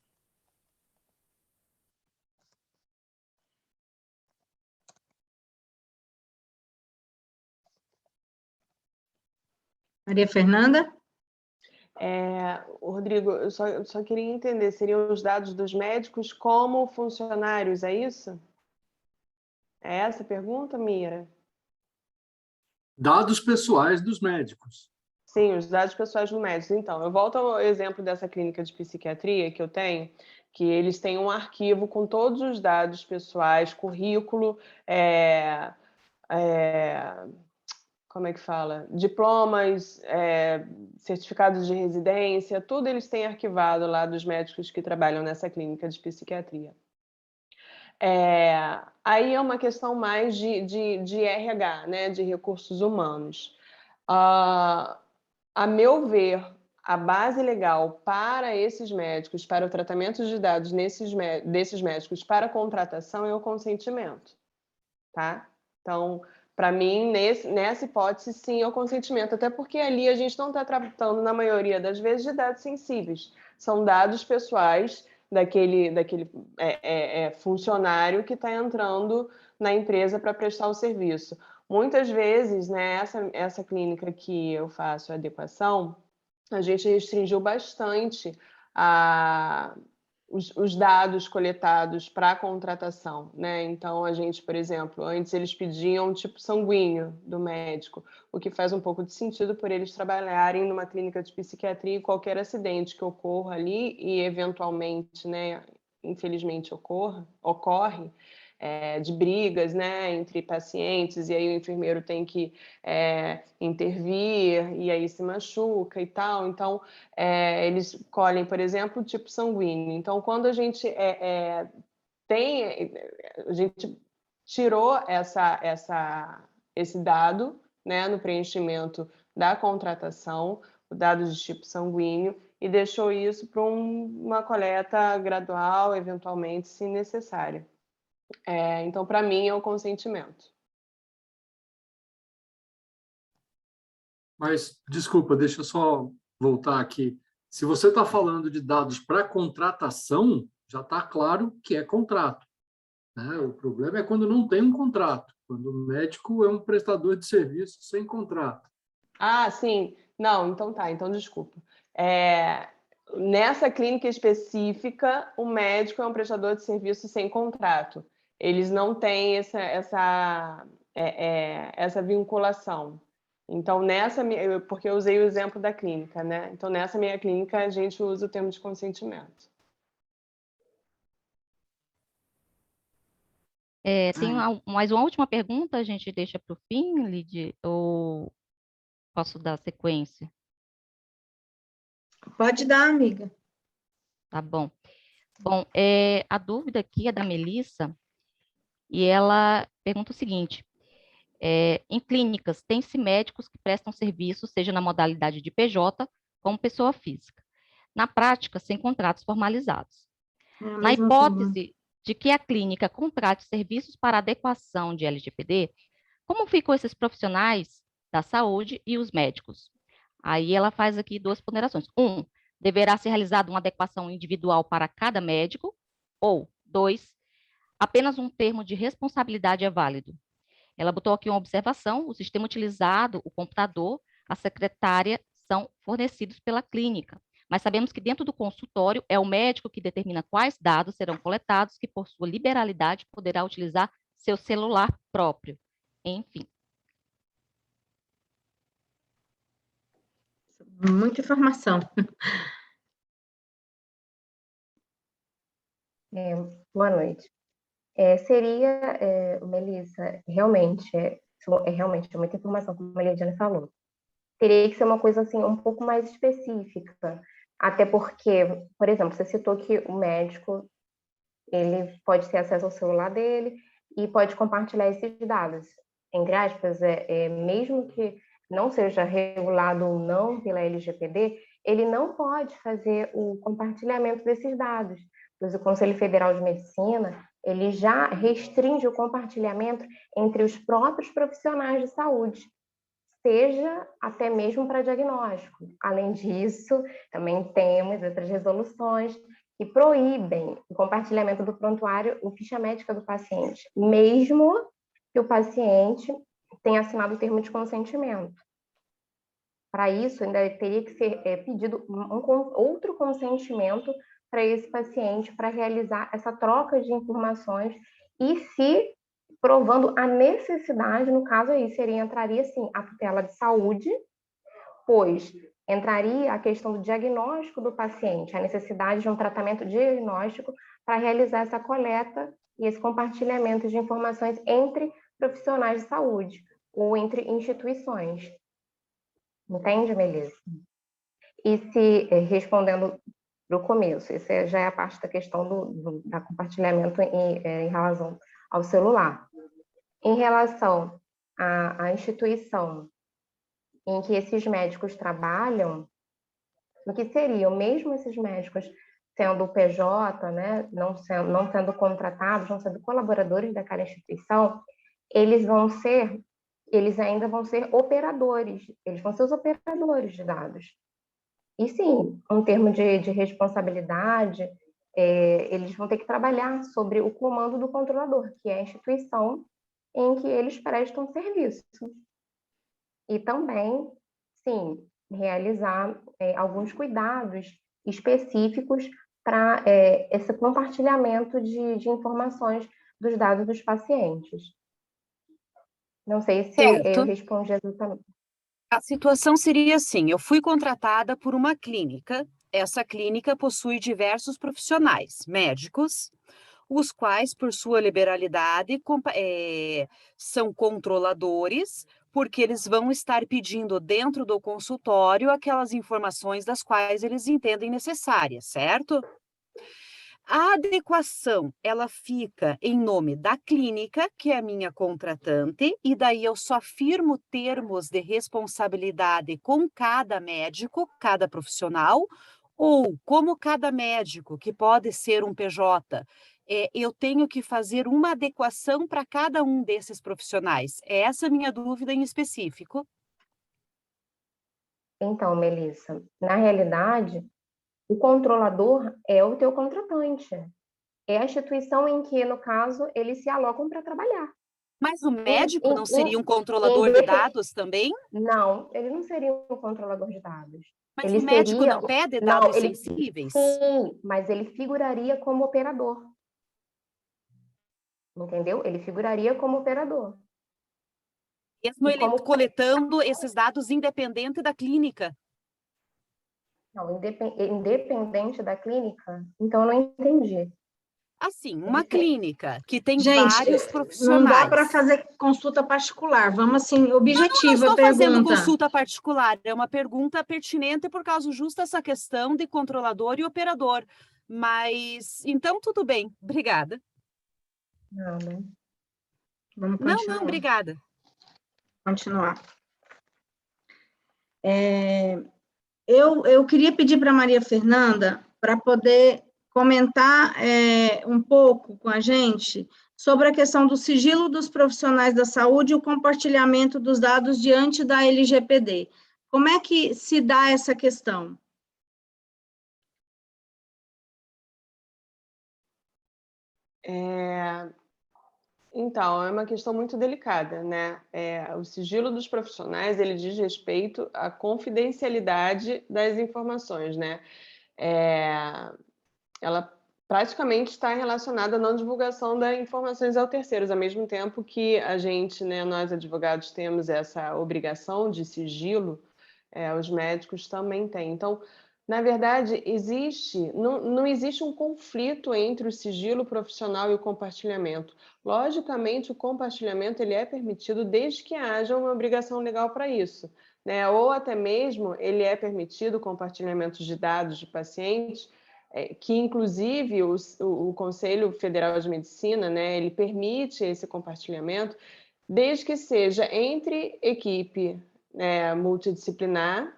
Maria Fernanda? Rodrigo, eu só queria entender, seriam os dados dos médicos como funcionários, é isso? É essa a pergunta, Mira? Dados pessoais dos médicos. Sim, os dados pessoais do médico. Então, eu volto ao exemplo dessa clínica de psiquiatria que eu tenho, que eles têm um arquivo com todos os dados pessoais, currículo, como é que fala? Diplomas, certificados de residência, tudo eles têm arquivado lá dos médicos que trabalham nessa clínica de psiquiatria. Aí é uma questão mais de RH, né, de recursos humanos. A meu ver, a base legal para esses médicos, para o tratamento de dados desses médicos para contratação é o consentimento, tá? Então, para mim, nessa hipótese, sim, é o consentimento, até porque ali a gente não está tratando, na maioria das vezes, de dados sensíveis. São dados pessoais daquele funcionário que está entrando na empresa para prestar o serviço. Muitas vezes, né, essa clínica que eu faço a adequação, a gente restringiu bastante os dados coletados para a contratação, né? Então, a gente, por exemplo, antes eles pediam tipo sanguíneo do médico, o que faz um pouco de sentido por eles trabalharem numa clínica de psiquiatria e qualquer acidente que ocorra ali e, eventualmente, né, infelizmente ocorre, de brigas, né, entre pacientes, e aí o enfermeiro tem que intervir, e aí se machuca e tal. Então, eles colhem, por exemplo, o tipo sanguíneo. Então, quando a gente a gente tirou esse dado, né, no preenchimento da contratação, o dado de tipo sanguíneo, e deixou isso para uma coleta gradual, eventualmente, se necessária. Então, para mim, é o consentimento. Mas, desculpa, deixa eu só voltar aqui. Se você está falando de dados para contratação, já está claro que é contrato, né? O problema é quando não tem um contrato, quando o médico é um prestador de serviço sem contrato. Ah, sim. Não, então tá, então desculpa. Nessa clínica específica, o médico é um prestador de serviço sem contrato. Eles não têm essa vinculação. Então, porque eu usei o exemplo da clínica, né? Então, nessa minha clínica, a gente usa o termo de consentimento. Tem mais uma última pergunta, a gente deixa para o fim, Lidy, ou posso dar sequência? Pode dar, amiga. Tá bom. Bom, a dúvida aqui é da Melissa, e ela pergunta o seguinte: em clínicas, tem-se médicos que prestam serviço, seja na modalidade de PJ, como pessoa física. Na prática, sem contratos formalizados. Na hipótese de que a clínica contrate serviços para adequação de LGPD, como ficam esses profissionais da saúde e os médicos? Aí ela faz aqui duas ponderações. Deverá ser realizada uma adequação individual para cada médico, ou 2, apenas um termo de responsabilidade é válido. Ela botou aqui uma observação: o sistema utilizado, o computador, a secretária são fornecidos pela clínica. Mas sabemos que dentro do consultório é o médico que determina quais dados serão coletados, que por sua liberalidade poderá utilizar seu celular próprio. Enfim. Muita informação. Boa noite. Melissa, realmente muita informação, como a Lidiane falou. Teria que ser uma coisa assim um pouco mais específica, até porque, por exemplo, você citou que o médico ele pode ter acesso ao celular dele e pode compartilhar esses dados, entre aspas, mesmo que não seja regulado ou não pela LGPD, ele não pode fazer o compartilhamento desses dados, pois o Conselho Federal de Medicina ele já restringe o compartilhamento entre os próprios profissionais de saúde, seja até mesmo para diagnóstico. Além disso, também temos outras resoluções que proíbem o compartilhamento do prontuário ou ficha médica do paciente, mesmo que o paciente tenha assinado o termo de consentimento. Para isso, ainda teria que ser pedido outro consentimento para esse paciente para realizar essa troca de informações e se provando a necessidade, no caso aí entraria sim a tutela de saúde, pois entraria a questão do diagnóstico do paciente, a necessidade de um tratamento diagnóstico para realizar essa coleta e esse compartilhamento de informações entre profissionais de saúde ou entre instituições. Entende, Melissa? E se, respondendo para o começo, essa já é a parte da questão do compartilhamento em relação ao celular. Em relação à instituição em que esses médicos trabalham, o que seriam, mesmo esses médicos sendo PJ, né, não sendo contratados, não sendo colaboradores daquela instituição, eles ainda vão ser operadores, eles vão ser os operadores de dados. E sim, um termo de responsabilidade eles vão ter que trabalhar sobre o comando do controlador, que é a instituição em que eles prestam serviço. E também, sim, realizar alguns cuidados específicos para esse compartilhamento de informações dos dados dos pacientes. Não sei se eu respondi exatamente. A situação seria assim: eu fui contratada por uma clínica. Essa clínica possui diversos profissionais, médicos, os quais, por sua liberalidade, são controladores, porque eles vão estar pedindo dentro do consultório aquelas informações das quais eles entendem necessárias, certo? A adequação, ela fica em nome da clínica, que é a minha contratante, e daí eu só firmo termos de responsabilidade com cada médico, cada profissional, ou como cada médico, que pode ser um PJ, eu tenho que fazer uma adequação para cada um desses profissionais. É essa a minha dúvida em específico. Então, Melissa, na realidade, o controlador é o teu contratante. É a instituição em que, no caso, eles se alocam para trabalhar. Mas o médico não seria um controlador de dados também? Não, ele não seria um controlador de dados. Mas ele o médico seria... não pede dados sensíveis? Sim, mas ele figuraria como operador. Entendeu? Ele figuraria como operador. Mesmo ele coletando esses dados independente da clínica? Não, independente da clínica? Então, eu não entendi. Assim, uma clínica que tem Gente, vários profissionais. Não dá para fazer consulta particular. Vamos, assim, objetiva a pergunta. Não estou fazendo consulta particular. É uma pergunta pertinente por causa justa essa questão de controlador e operador. Mas, então, tudo bem. Obrigada. Nada. Vamos continuar. Não, obrigada. Continuar. Eu queria pedir para a Maria Fernanda para poder comentar um pouco com a gente sobre a questão do sigilo dos profissionais da saúde e o compartilhamento dos dados diante da LGPD. Como é que se dá essa questão? Então, é uma questão muito delicada, né? O sigilo dos profissionais, ele diz respeito à confidencialidade das informações, né? Ela praticamente está relacionada à não divulgação das informações a terceiros, ao mesmo tempo que a gente, né, nós advogados, temos essa obrigação de sigilo, os médicos também têm. Então, na verdade, não existe um conflito entre o sigilo profissional e o compartilhamento. Logicamente, o compartilhamento ele é permitido desde que haja uma obrigação legal para isso, né? Ou até mesmo ele é permitido o compartilhamento de dados de pacientes, que inclusive o Conselho Federal de Medicina, né, ele permite esse compartilhamento, desde que seja entre equipe multidisciplinar,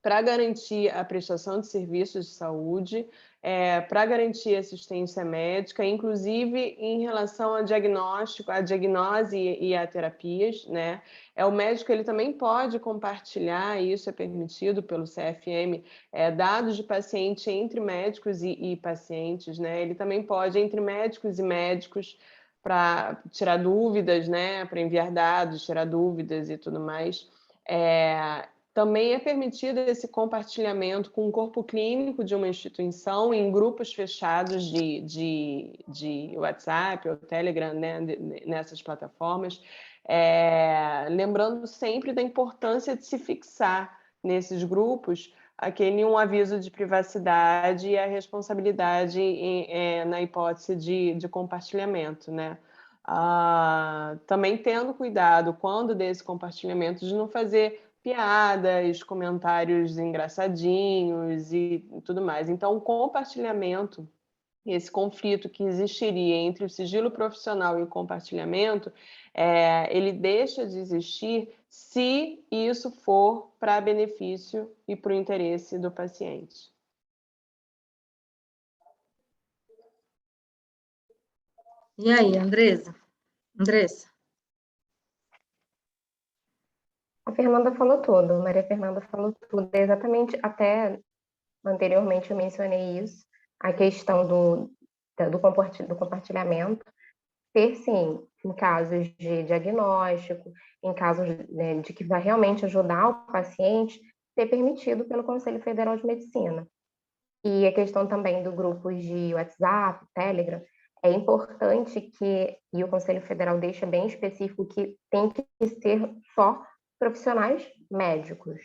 para garantir a prestação de serviços de saúde, para garantir assistência médica, inclusive em relação a diagnóstico, a diagnose e a terapias, né? O médico ele também pode compartilhar, isso é permitido pelo CFM, dados de paciente entre médicos e pacientes, né? Ele também pode, entre médicos e médicos, para tirar dúvidas, né? Para enviar dados, tirar dúvidas e tudo mais. Também é permitido esse compartilhamento com o corpo clínico de uma instituição em grupos fechados de WhatsApp ou Telegram, né, nessas plataformas. Lembrando sempre da importância de se fixar nesses grupos um aviso de privacidade e a responsabilidade na hipótese de compartilhamento, né? Também tendo cuidado, quando desse compartilhamento, de não fazer piadas, comentários engraçadinhos e tudo mais. Então, o compartilhamento, esse conflito que existiria entre o sigilo profissional e o compartilhamento, ele deixa de existir se isso for para benefício e para o interesse do paciente. E aí, Andressa? A Fernanda falou tudo, a Maria Fernanda falou tudo. Exatamente, até anteriormente eu mencionei isso, a questão do compartilhamento ser, sim, em casos de diagnóstico, em casos, né, de que vai realmente ajudar o paciente, ser permitido pelo Conselho Federal de Medicina. E a questão também do grupo de WhatsApp, Telegram, é importante e o Conselho Federal deixa bem específico que tem que ser só profissionais médicos.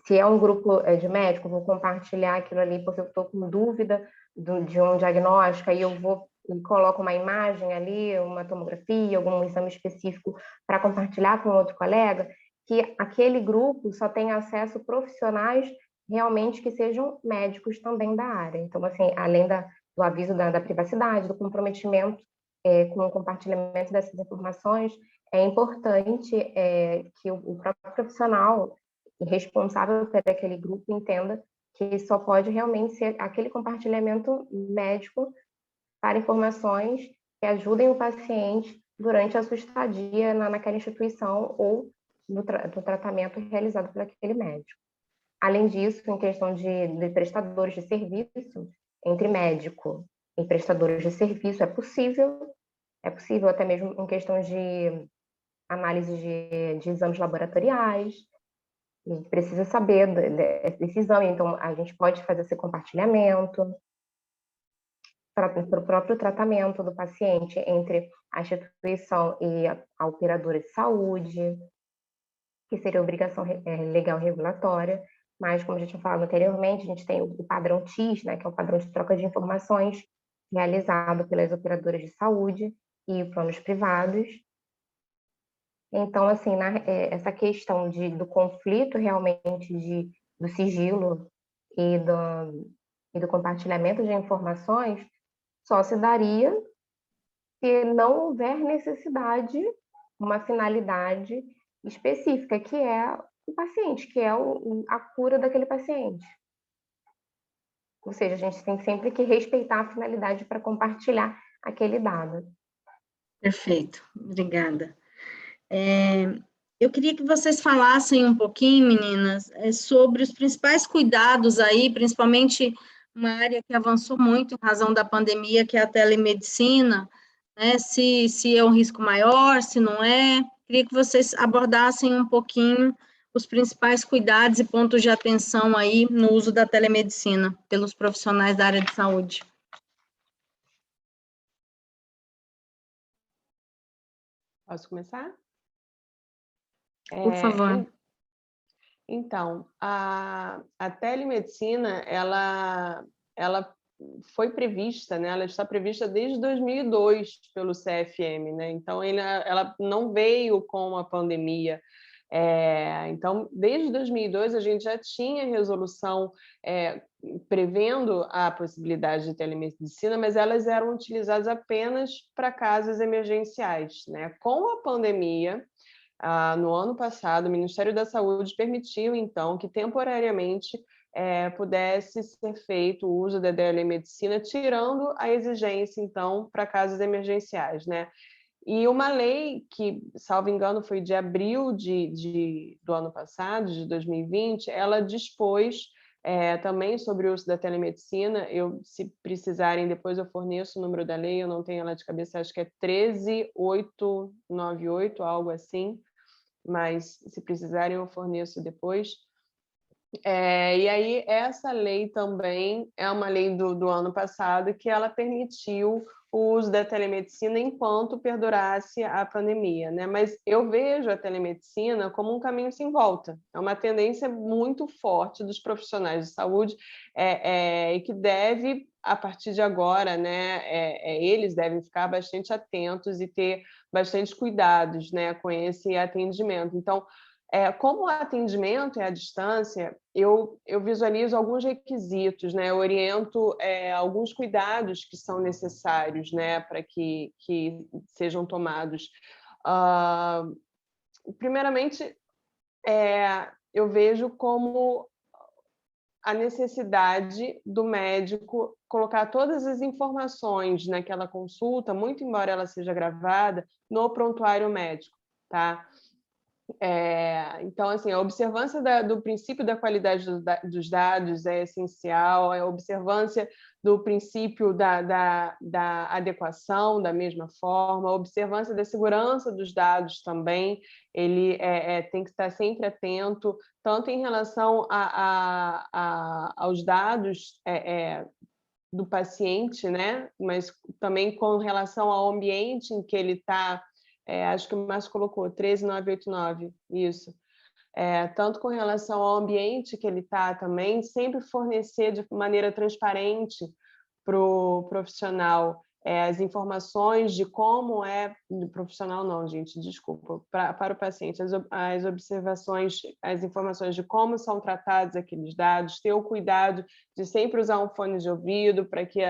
Se é um grupo de médicos, vou compartilhar aquilo ali porque eu estou com dúvida de um diagnóstico, aí eu vou e coloco uma imagem ali, uma tomografia, algum exame específico para compartilhar com outro colega, que aquele grupo só tem acesso profissionais realmente que sejam médicos também da área. Então, assim, além do aviso da privacidade, do comprometimento com o compartilhamento dessas informações, é importante que o próprio profissional responsável por aquele grupo entenda que só pode realmente ser aquele compartilhamento médico para informações que ajudem o paciente durante a sua estadia naquela instituição ou do tratamento realizado por aquele médico. Além disso, em questão de prestadores de serviço, entre médico e prestadores de serviço, é possível até mesmo em questão de análise de exames laboratoriais, a gente precisa saber desse exame, então a gente pode fazer esse compartilhamento para o próprio tratamento do paciente entre a instituição e a operadora de saúde, que seria obrigação legal regulatória, mas como a gente tinha falado anteriormente, a gente tem o padrão TIS, né, que é o padrão de troca de informações realizado pelas operadoras de saúde e planos privados. Então, assim, essa questão do conflito realmente do sigilo e do compartilhamento de informações só se daria se não houver necessidade, uma finalidade específica, que é o paciente, que é a cura daquele paciente. Ou seja, a gente tem sempre que respeitar a finalidade para compartilhar aquele dado. Perfeito, obrigada. Eu queria que vocês falassem um pouquinho, meninas, sobre os principais cuidados aí, principalmente uma área que avançou muito em razão da pandemia, que é a telemedicina, né? Se é um risco maior, se não é. Queria que vocês abordassem um pouquinho os principais cuidados e pontos de atenção aí no uso da telemedicina pelos profissionais da área de saúde. Posso começar? Por favor. Então, a telemedicina, ela foi prevista, né? Ela está prevista desde 2002 pelo CFM, né? Então, ela não veio com a pandemia. Então, desde 2002, a gente já tinha resolução prevendo a possibilidade de telemedicina, mas elas eram utilizadas apenas para casos emergenciais, né? Com a pandemia, no ano passado, o Ministério da Saúde permitiu, então, que temporariamente pudesse ser feito o uso da telemedicina, tirando a exigência, então, para casos emergenciais, né? E uma lei que, salvo engano, foi de abril do ano passado, de 2020, ela dispôs também sobre o uso da telemedicina. Se precisarem, depois eu forneço o número da lei, eu não tenho ela de cabeça, acho que é 13.898, algo assim, mas se precisarem eu forneço depois. E aí essa lei também é uma lei do ano passado que ela permitiu o uso da telemedicina enquanto perdurasse a pandemia, né? Mas eu vejo a telemedicina como um caminho sem volta. É uma tendência muito forte dos profissionais de saúde e que deve, a partir de agora, né? Eles devem ficar bastante atentos e ter bastante cuidados, né? Com esse atendimento. Então, como o atendimento é à distância, eu visualizo alguns requisitos, né? Eu oriento alguns cuidados que são necessários, né? Para que sejam tomados. Primeiramente, eu vejo como a necessidade do médico colocar todas as informações naquela consulta, muito embora ela seja gravada, no prontuário médico, tá? Então, assim, a observância do princípio da qualidade dos dados é essencial, a observância do princípio da adequação, da mesma forma, a observância da segurança dos dados também, ele tem que estar sempre atento, tanto em relação aos dados do paciente, né? Mas também com relação ao ambiente em que ele está. Acho que o Márcio colocou 13989, isso. Tanto com relação ao ambiente que ele está também, sempre fornecer de maneira transparente para o profissional as informações de como profissional não, gente, desculpa, para o paciente, as observações, as informações de como são tratados aqueles dados, ter o cuidado de sempre usar um fone de ouvido para que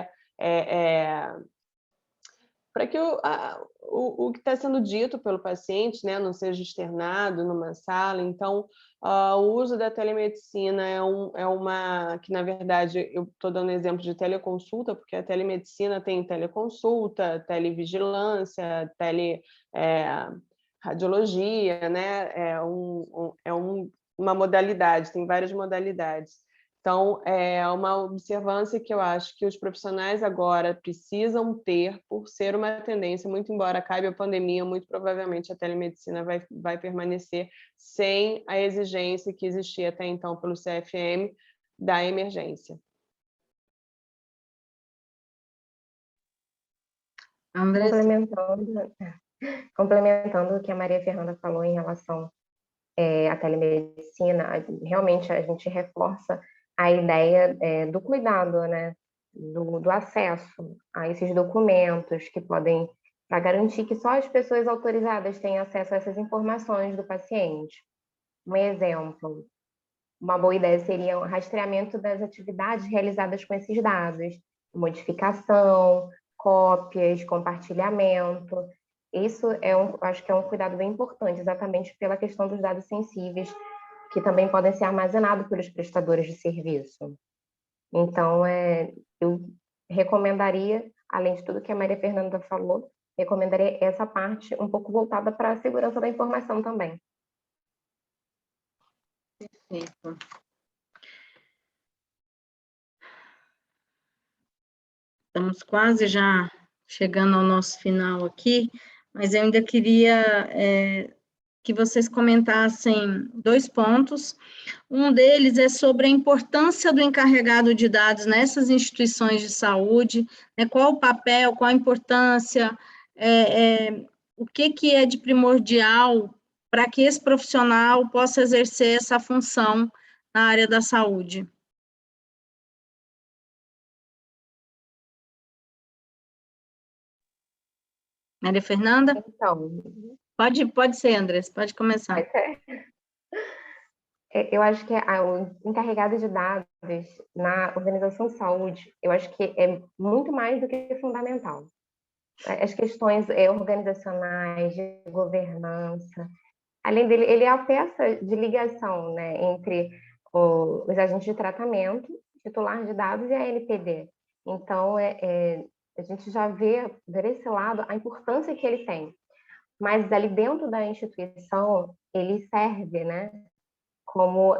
o que está sendo dito pelo paciente, né, não seja externado numa sala. Então, o uso da telemedicina que, na verdade, eu estou dando exemplo de teleconsulta, porque a telemedicina tem teleconsulta, televigilância, radiologia, né? Uma modalidade, tem várias modalidades. Então, é uma observância que eu acho que os profissionais agora precisam ter, por ser uma tendência, muito embora acabe a pandemia, muito provavelmente a telemedicina vai permanecer sem a exigência que existia até então pelo CFM da emergência. Complementando o que a Maria Fernanda falou em relação à telemedicina, realmente a gente reforça a ideia do cuidado, né, do acesso a esses documentos que podem, para garantir que só as pessoas autorizadas têm acesso a essas informações do paciente. Um exemplo, uma boa ideia seria o rastreamento das atividades realizadas com esses dados, modificação, cópias, compartilhamento. Isso acho que é um cuidado bem importante, exatamente pela questão dos dados sensíveis, que também podem ser armazenados pelos prestadores de serviço. Então, eu recomendaria, além de tudo que a Maria Fernanda falou, recomendaria essa parte um pouco voltada para a segurança da informação também. Perfeito. Estamos quase já chegando ao nosso final aqui, mas eu ainda queria que vocês comentassem 2 pontos. Um deles é sobre a importância do encarregado de dados nessas instituições de saúde, né? Qual o papel, qual a importância, o que é de primordial para que esse profissional possa exercer essa função na área da saúde. Maria Fernanda? Então, pode ser, Andressa, pode começar. Eu acho que o encarregado de dados na organização de saúde, eu acho que é muito mais do que fundamental. As questões organizacionais, de governança, além dele, ele é a peça de ligação, né, entre os agentes de tratamento, titular de dados e a LPD. Então, a gente já vê, desse lado, a importância que ele tem. Mas ali dentro da instituição, ele serve, né, como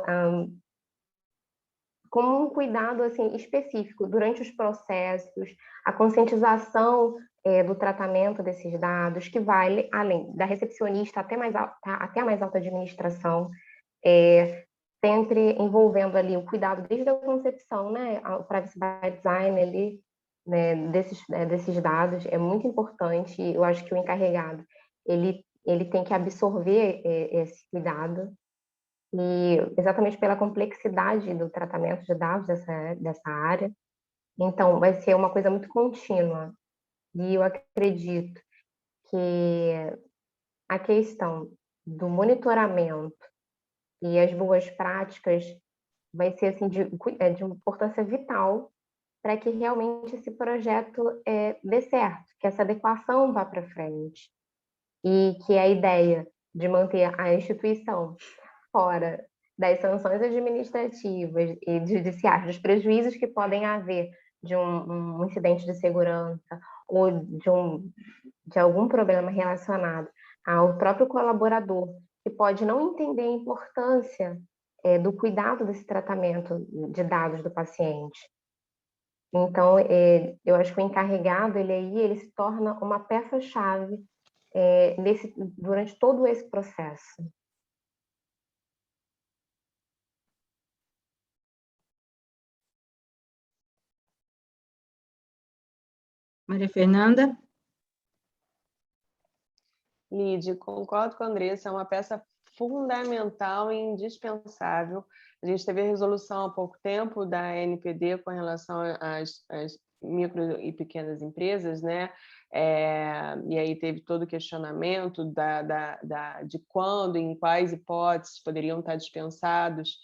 um cuidado assim, específico durante os processos, a conscientização do tratamento desses dados, que vai além da recepcionista até a mais alta administração, sempre envolvendo ali o cuidado desde a concepção, né, o privacy by design ali, né, desses dados é muito importante. Eu acho que o encarregado ele tem que absorver esse cuidado, e exatamente pela complexidade do tratamento de dados dessa área. Então, vai ser uma coisa muito contínua. E eu acredito que a questão do monitoramento e as boas práticas vai ser assim, de importância vital para que realmente esse projeto dê certo, que essa adequação vá para frente. E que a ideia de manter a instituição fora das sanções administrativas e judiciais, dos prejuízos que podem haver de um incidente de segurança ou de algum problema relacionado ao próprio colaborador que pode não entender a importância do cuidado desse tratamento de dados do paciente. Então, eu acho que o encarregado, ele se torna uma peça-chave durante todo esse processo. Maria Fernanda? Lídia, concordo com a Andressa, é uma peça fundamental e indispensável. A gente teve a resolução há pouco tempo da NPD com relação às micro e pequenas empresas, né? E aí teve todo o questionamento de quando, em quais hipóteses poderiam estar dispensados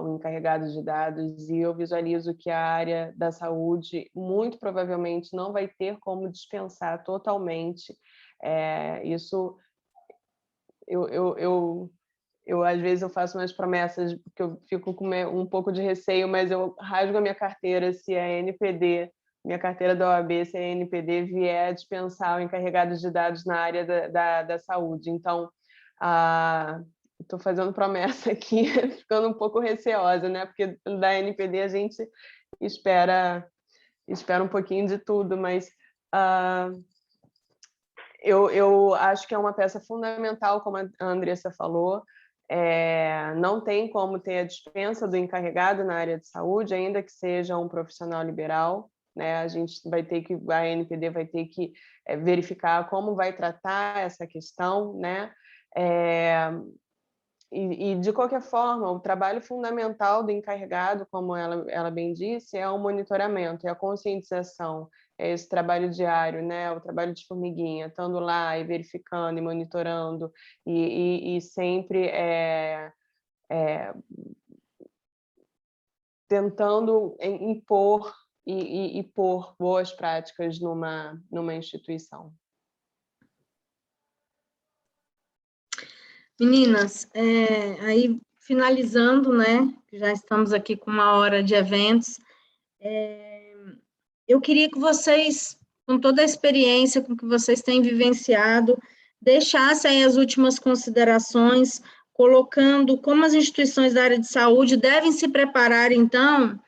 o encarregado de dados, e eu visualizo que a área da saúde muito provavelmente não vai ter como dispensar totalmente. Isso eu às vezes eu faço umas promessas porque eu fico com um pouco de receio, mas eu rasgo a minha carteira se a NPD, minha carteira da OAB, se a NPD vier dispensar o encarregado de dados na área da saúde. Então, estou fazendo promessa aqui, ficando um pouco receosa, né? Porque da NPD a gente espera um pouquinho de tudo, mas eu acho que é uma peça fundamental, como a Andressa falou. Não tem como ter a dispensa do encarregado na área de saúde, ainda que seja um profissional liberal, né? A NPD vai ter que verificar como vai tratar essa questão, né? E, de qualquer forma, o trabalho fundamental do encarregado, como ela bem disse, é o monitoramento, é a conscientização, é esse trabalho diário, né? O trabalho de formiguinha, estando lá e verificando e monitorando, e sempre tentando impor e pôr boas práticas numa instituição. Meninas, aí finalizando, né? Já estamos aqui com 1 hora de eventos. Eu queria que vocês, com toda a experiência com que vocês têm vivenciado, deixassem as últimas considerações, colocando como as instituições da área de saúde devem se preparar, então,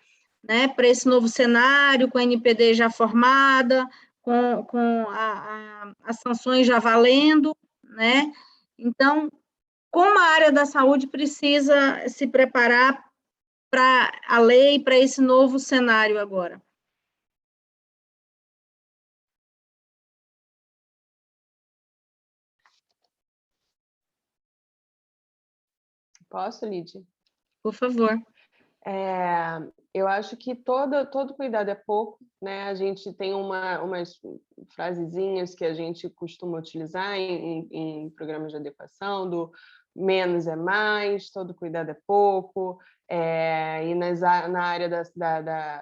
né, para esse novo cenário, com a NPD já formada, com as sanções já valendo, né? Então, como a área da saúde precisa se preparar para a lei, para esse novo cenário agora? Posso, Lídia? Por favor. Eu acho que todo cuidado é pouco, né? A gente tem umas frasezinhas que a gente costuma utilizar em programas de adequação, do menos é mais, todo cuidado é pouco, e na área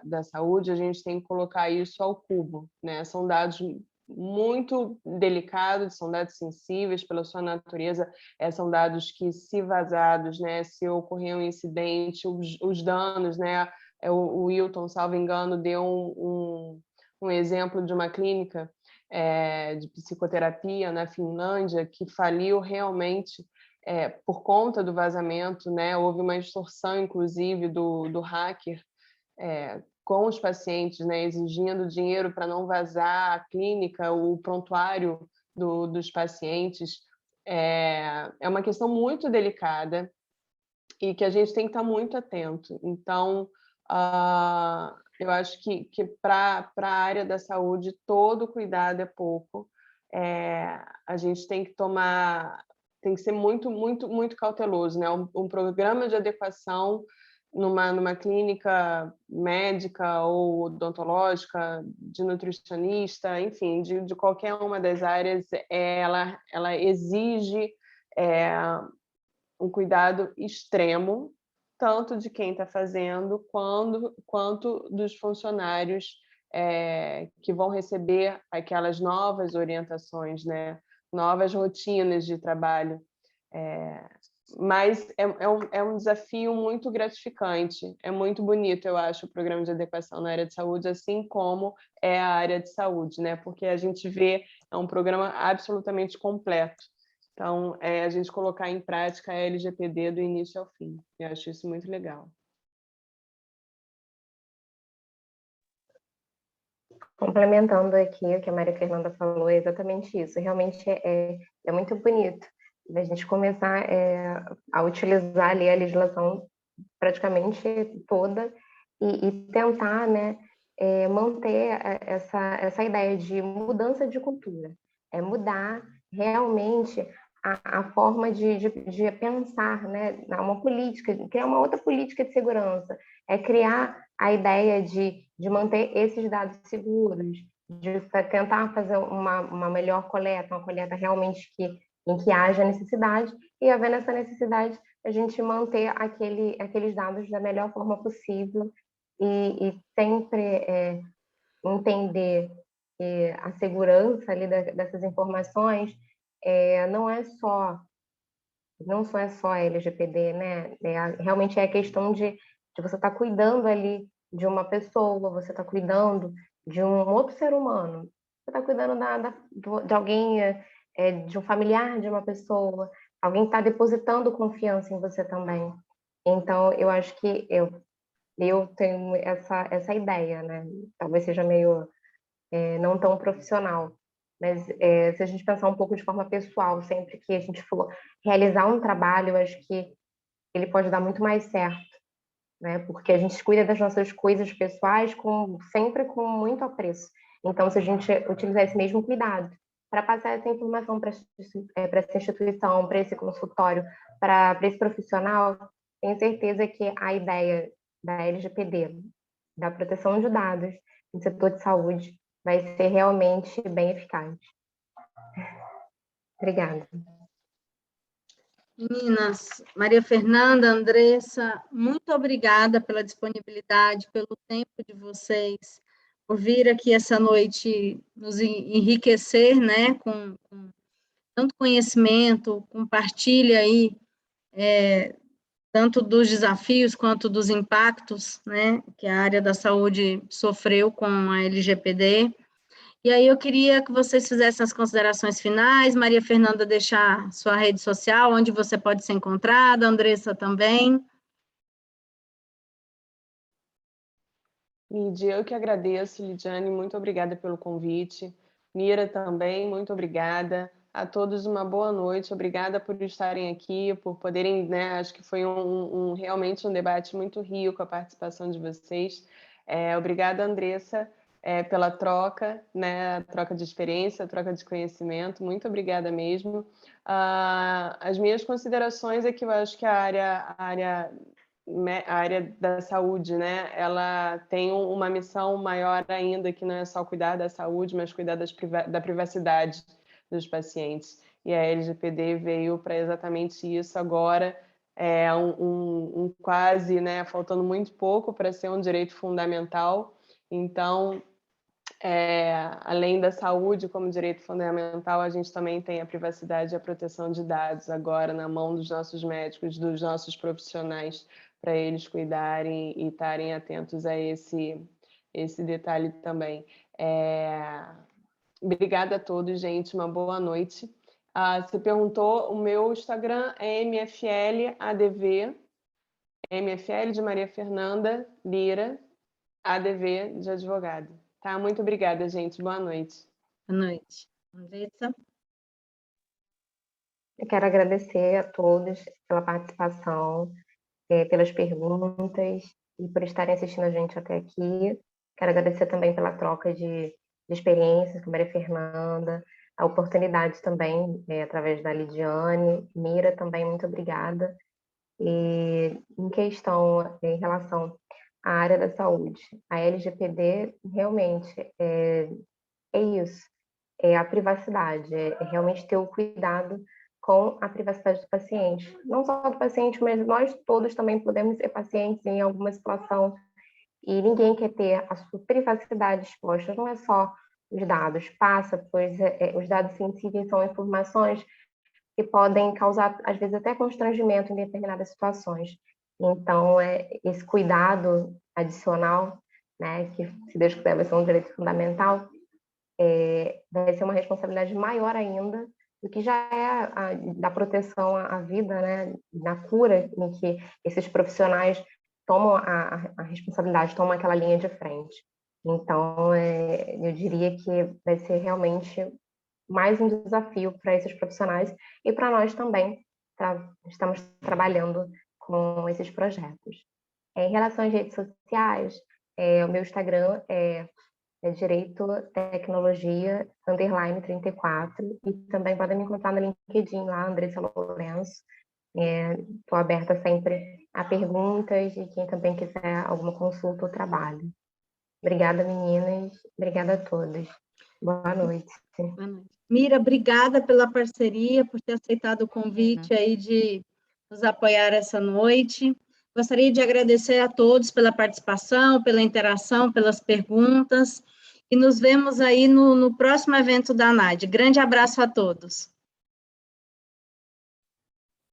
da saúde a gente tem que colocar isso ao cubo, né? São dados muito delicados, são dados sensíveis pela sua natureza, são dados que, se vazados, né, se ocorrer um incidente, os danos, né, o Wilton, salvo engano, deu um exemplo de uma clínica de psicoterapia na Finlândia que faliu realmente por conta do vazamento, né, houve uma extorsão, inclusive, do hacker com os pacientes, né, exigindo dinheiro para não vazar a clínica, o prontuário dos pacientes. É uma questão muito delicada e que a gente tem que estar muito atento. Então, eu acho que para a área da saúde, todo cuidado é pouco. A gente tem que ser muito, muito, muito cauteloso, né? Um programa de adequação numa clínica médica ou odontológica, de nutricionista, enfim, de qualquer uma das áreas, ela exige um cuidado extremo, tanto de quem está fazendo, quanto dos funcionários que vão receber aquelas novas orientações, né? Novas rotinas de trabalho. Mas é um desafio muito gratificante, é muito bonito, eu acho, o programa de adequação na área de saúde, assim como é a área de saúde, né? Porque a gente vê, é um programa absolutamente completo. Então, a gente colocar em prática a LGPD do início ao fim. Eu acho isso muito legal. Complementando aqui o que a Maria Fernanda falou, é exatamente isso. Realmente é muito bonito a gente começar a utilizar ali a legislação praticamente toda e tentar, né, manter essa ideia de mudança de cultura. É mudar realmente a forma de pensar, né, uma política, criar uma outra política de segurança, é criar a ideia de manter esses dados seguros, de tentar fazer uma melhor coleta, uma coleta realmente em que haja necessidade, e havendo essa necessidade, a gente manter aqueles dados da melhor forma possível e sempre entender que a segurança ali dessas informações não só é só a LGPD, né? Realmente é a questão de você estar cuidando ali de uma pessoa, você está cuidando de um outro ser humano, você está cuidando de alguém, de um familiar de uma pessoa, alguém está depositando confiança em você também. Então, eu acho que eu tenho essa ideia, né? Talvez seja meio não tão profissional, mas se a gente pensar um pouco de forma pessoal, sempre que a gente for realizar um trabalho, eu acho que ele pode dar muito mais certo, né? Porque a gente cuida das nossas coisas pessoais sempre com muito apreço. Então, se a gente utilizar esse mesmo cuidado para passar essa informação para essa instituição, para esse consultório, para esse profissional, tenho certeza que a ideia da LGPD, da proteção de dados no setor de saúde, vai ser realmente bem eficaz. Obrigada. Meninas, Maria Fernanda, Andressa, muito obrigada pela disponibilidade, pelo tempo de vocês, por vir aqui essa noite nos enriquecer, né, com tanto conhecimento, compartilha aí, tanto dos desafios quanto dos impactos, né, que a área da saúde sofreu com a LGPD. E aí eu queria que vocês fizessem as considerações finais, Maria Fernanda deixar sua rede social, onde você pode ser encontrada, Andressa também. Lídia, eu que agradeço, Lidiane, muito obrigada pelo convite. Mira também, muito obrigada. A todos uma boa noite, obrigada por estarem aqui, por poderem, né, acho que foi realmente um debate muito rico a participação de vocês. Obrigada, Andressa, pela troca, né, a troca de experiência, a troca de conhecimento, muito obrigada mesmo. As minhas considerações é que eu acho que a área da saúde, né, ela tem uma missão maior ainda, que não é só cuidar da saúde, mas cuidar da privacidade dos pacientes. E a LGPD veio para exatamente isso agora, quase, né, faltando muito pouco para ser um direito fundamental. Então, além da saúde como direito fundamental, a gente também tem a privacidade e a proteção de dados agora na mão dos nossos médicos, dos nossos profissionais, para eles cuidarem e estarem atentos a esse detalhe também. Obrigada a todos, gente. Uma boa noite. Você perguntou, o meu Instagram é MFLADV, MFL de Maria Fernanda Lira, ADV de advogado. Tá? Muito obrigada, gente. Boa noite. Boa noite. Andressa? Eu quero agradecer a todos pela participação, pelas perguntas e por estarem assistindo a gente até aqui. Quero agradecer também pela troca de experiências com a Maria Fernanda, a oportunidade também, através da Lidiane. Mira, também, muito obrigada. E em questão, em relação à área da saúde, a LGPD realmente é isso, é a privacidade, é realmente ter o cuidado com a privacidade do paciente. Não só do paciente, mas nós todos também podemos ser pacientes em alguma situação e ninguém quer ter a sua privacidade exposta. Não é só os dados, pois os dados sensíveis são informações que podem causar, às vezes, até constrangimento em determinadas situações. Então, esse cuidado adicional, né, que, se Deus quiser, vai ser um direito fundamental, vai ser uma responsabilidade maior ainda do que já é da proteção à vida, né, na cura, em que esses profissionais tomam a responsabilidade, tomam aquela linha de frente. Então, eu diria que vai ser realmente mais um desafio para esses profissionais e para nós também, estamos trabalhando com esses projetos. Em relação às redes sociais, o meu Instagram é Direito Tecnologia _34 e também podem me encontrar no LinkedIn lá, Andressa Lourenço. Estou aberta sempre a perguntas e quem também quiser alguma consulta ou trabalho. Obrigada, meninas. Obrigada a todos. Boa noite. Boa noite. Mira, obrigada pela parceria, por ter aceitado o convite aí de nos apoiar essa noite. Gostaria de agradecer a todos pela participação, pela interação, pelas perguntas, e nos vemos aí no próximo evento da ANAD. Grande abraço a todos.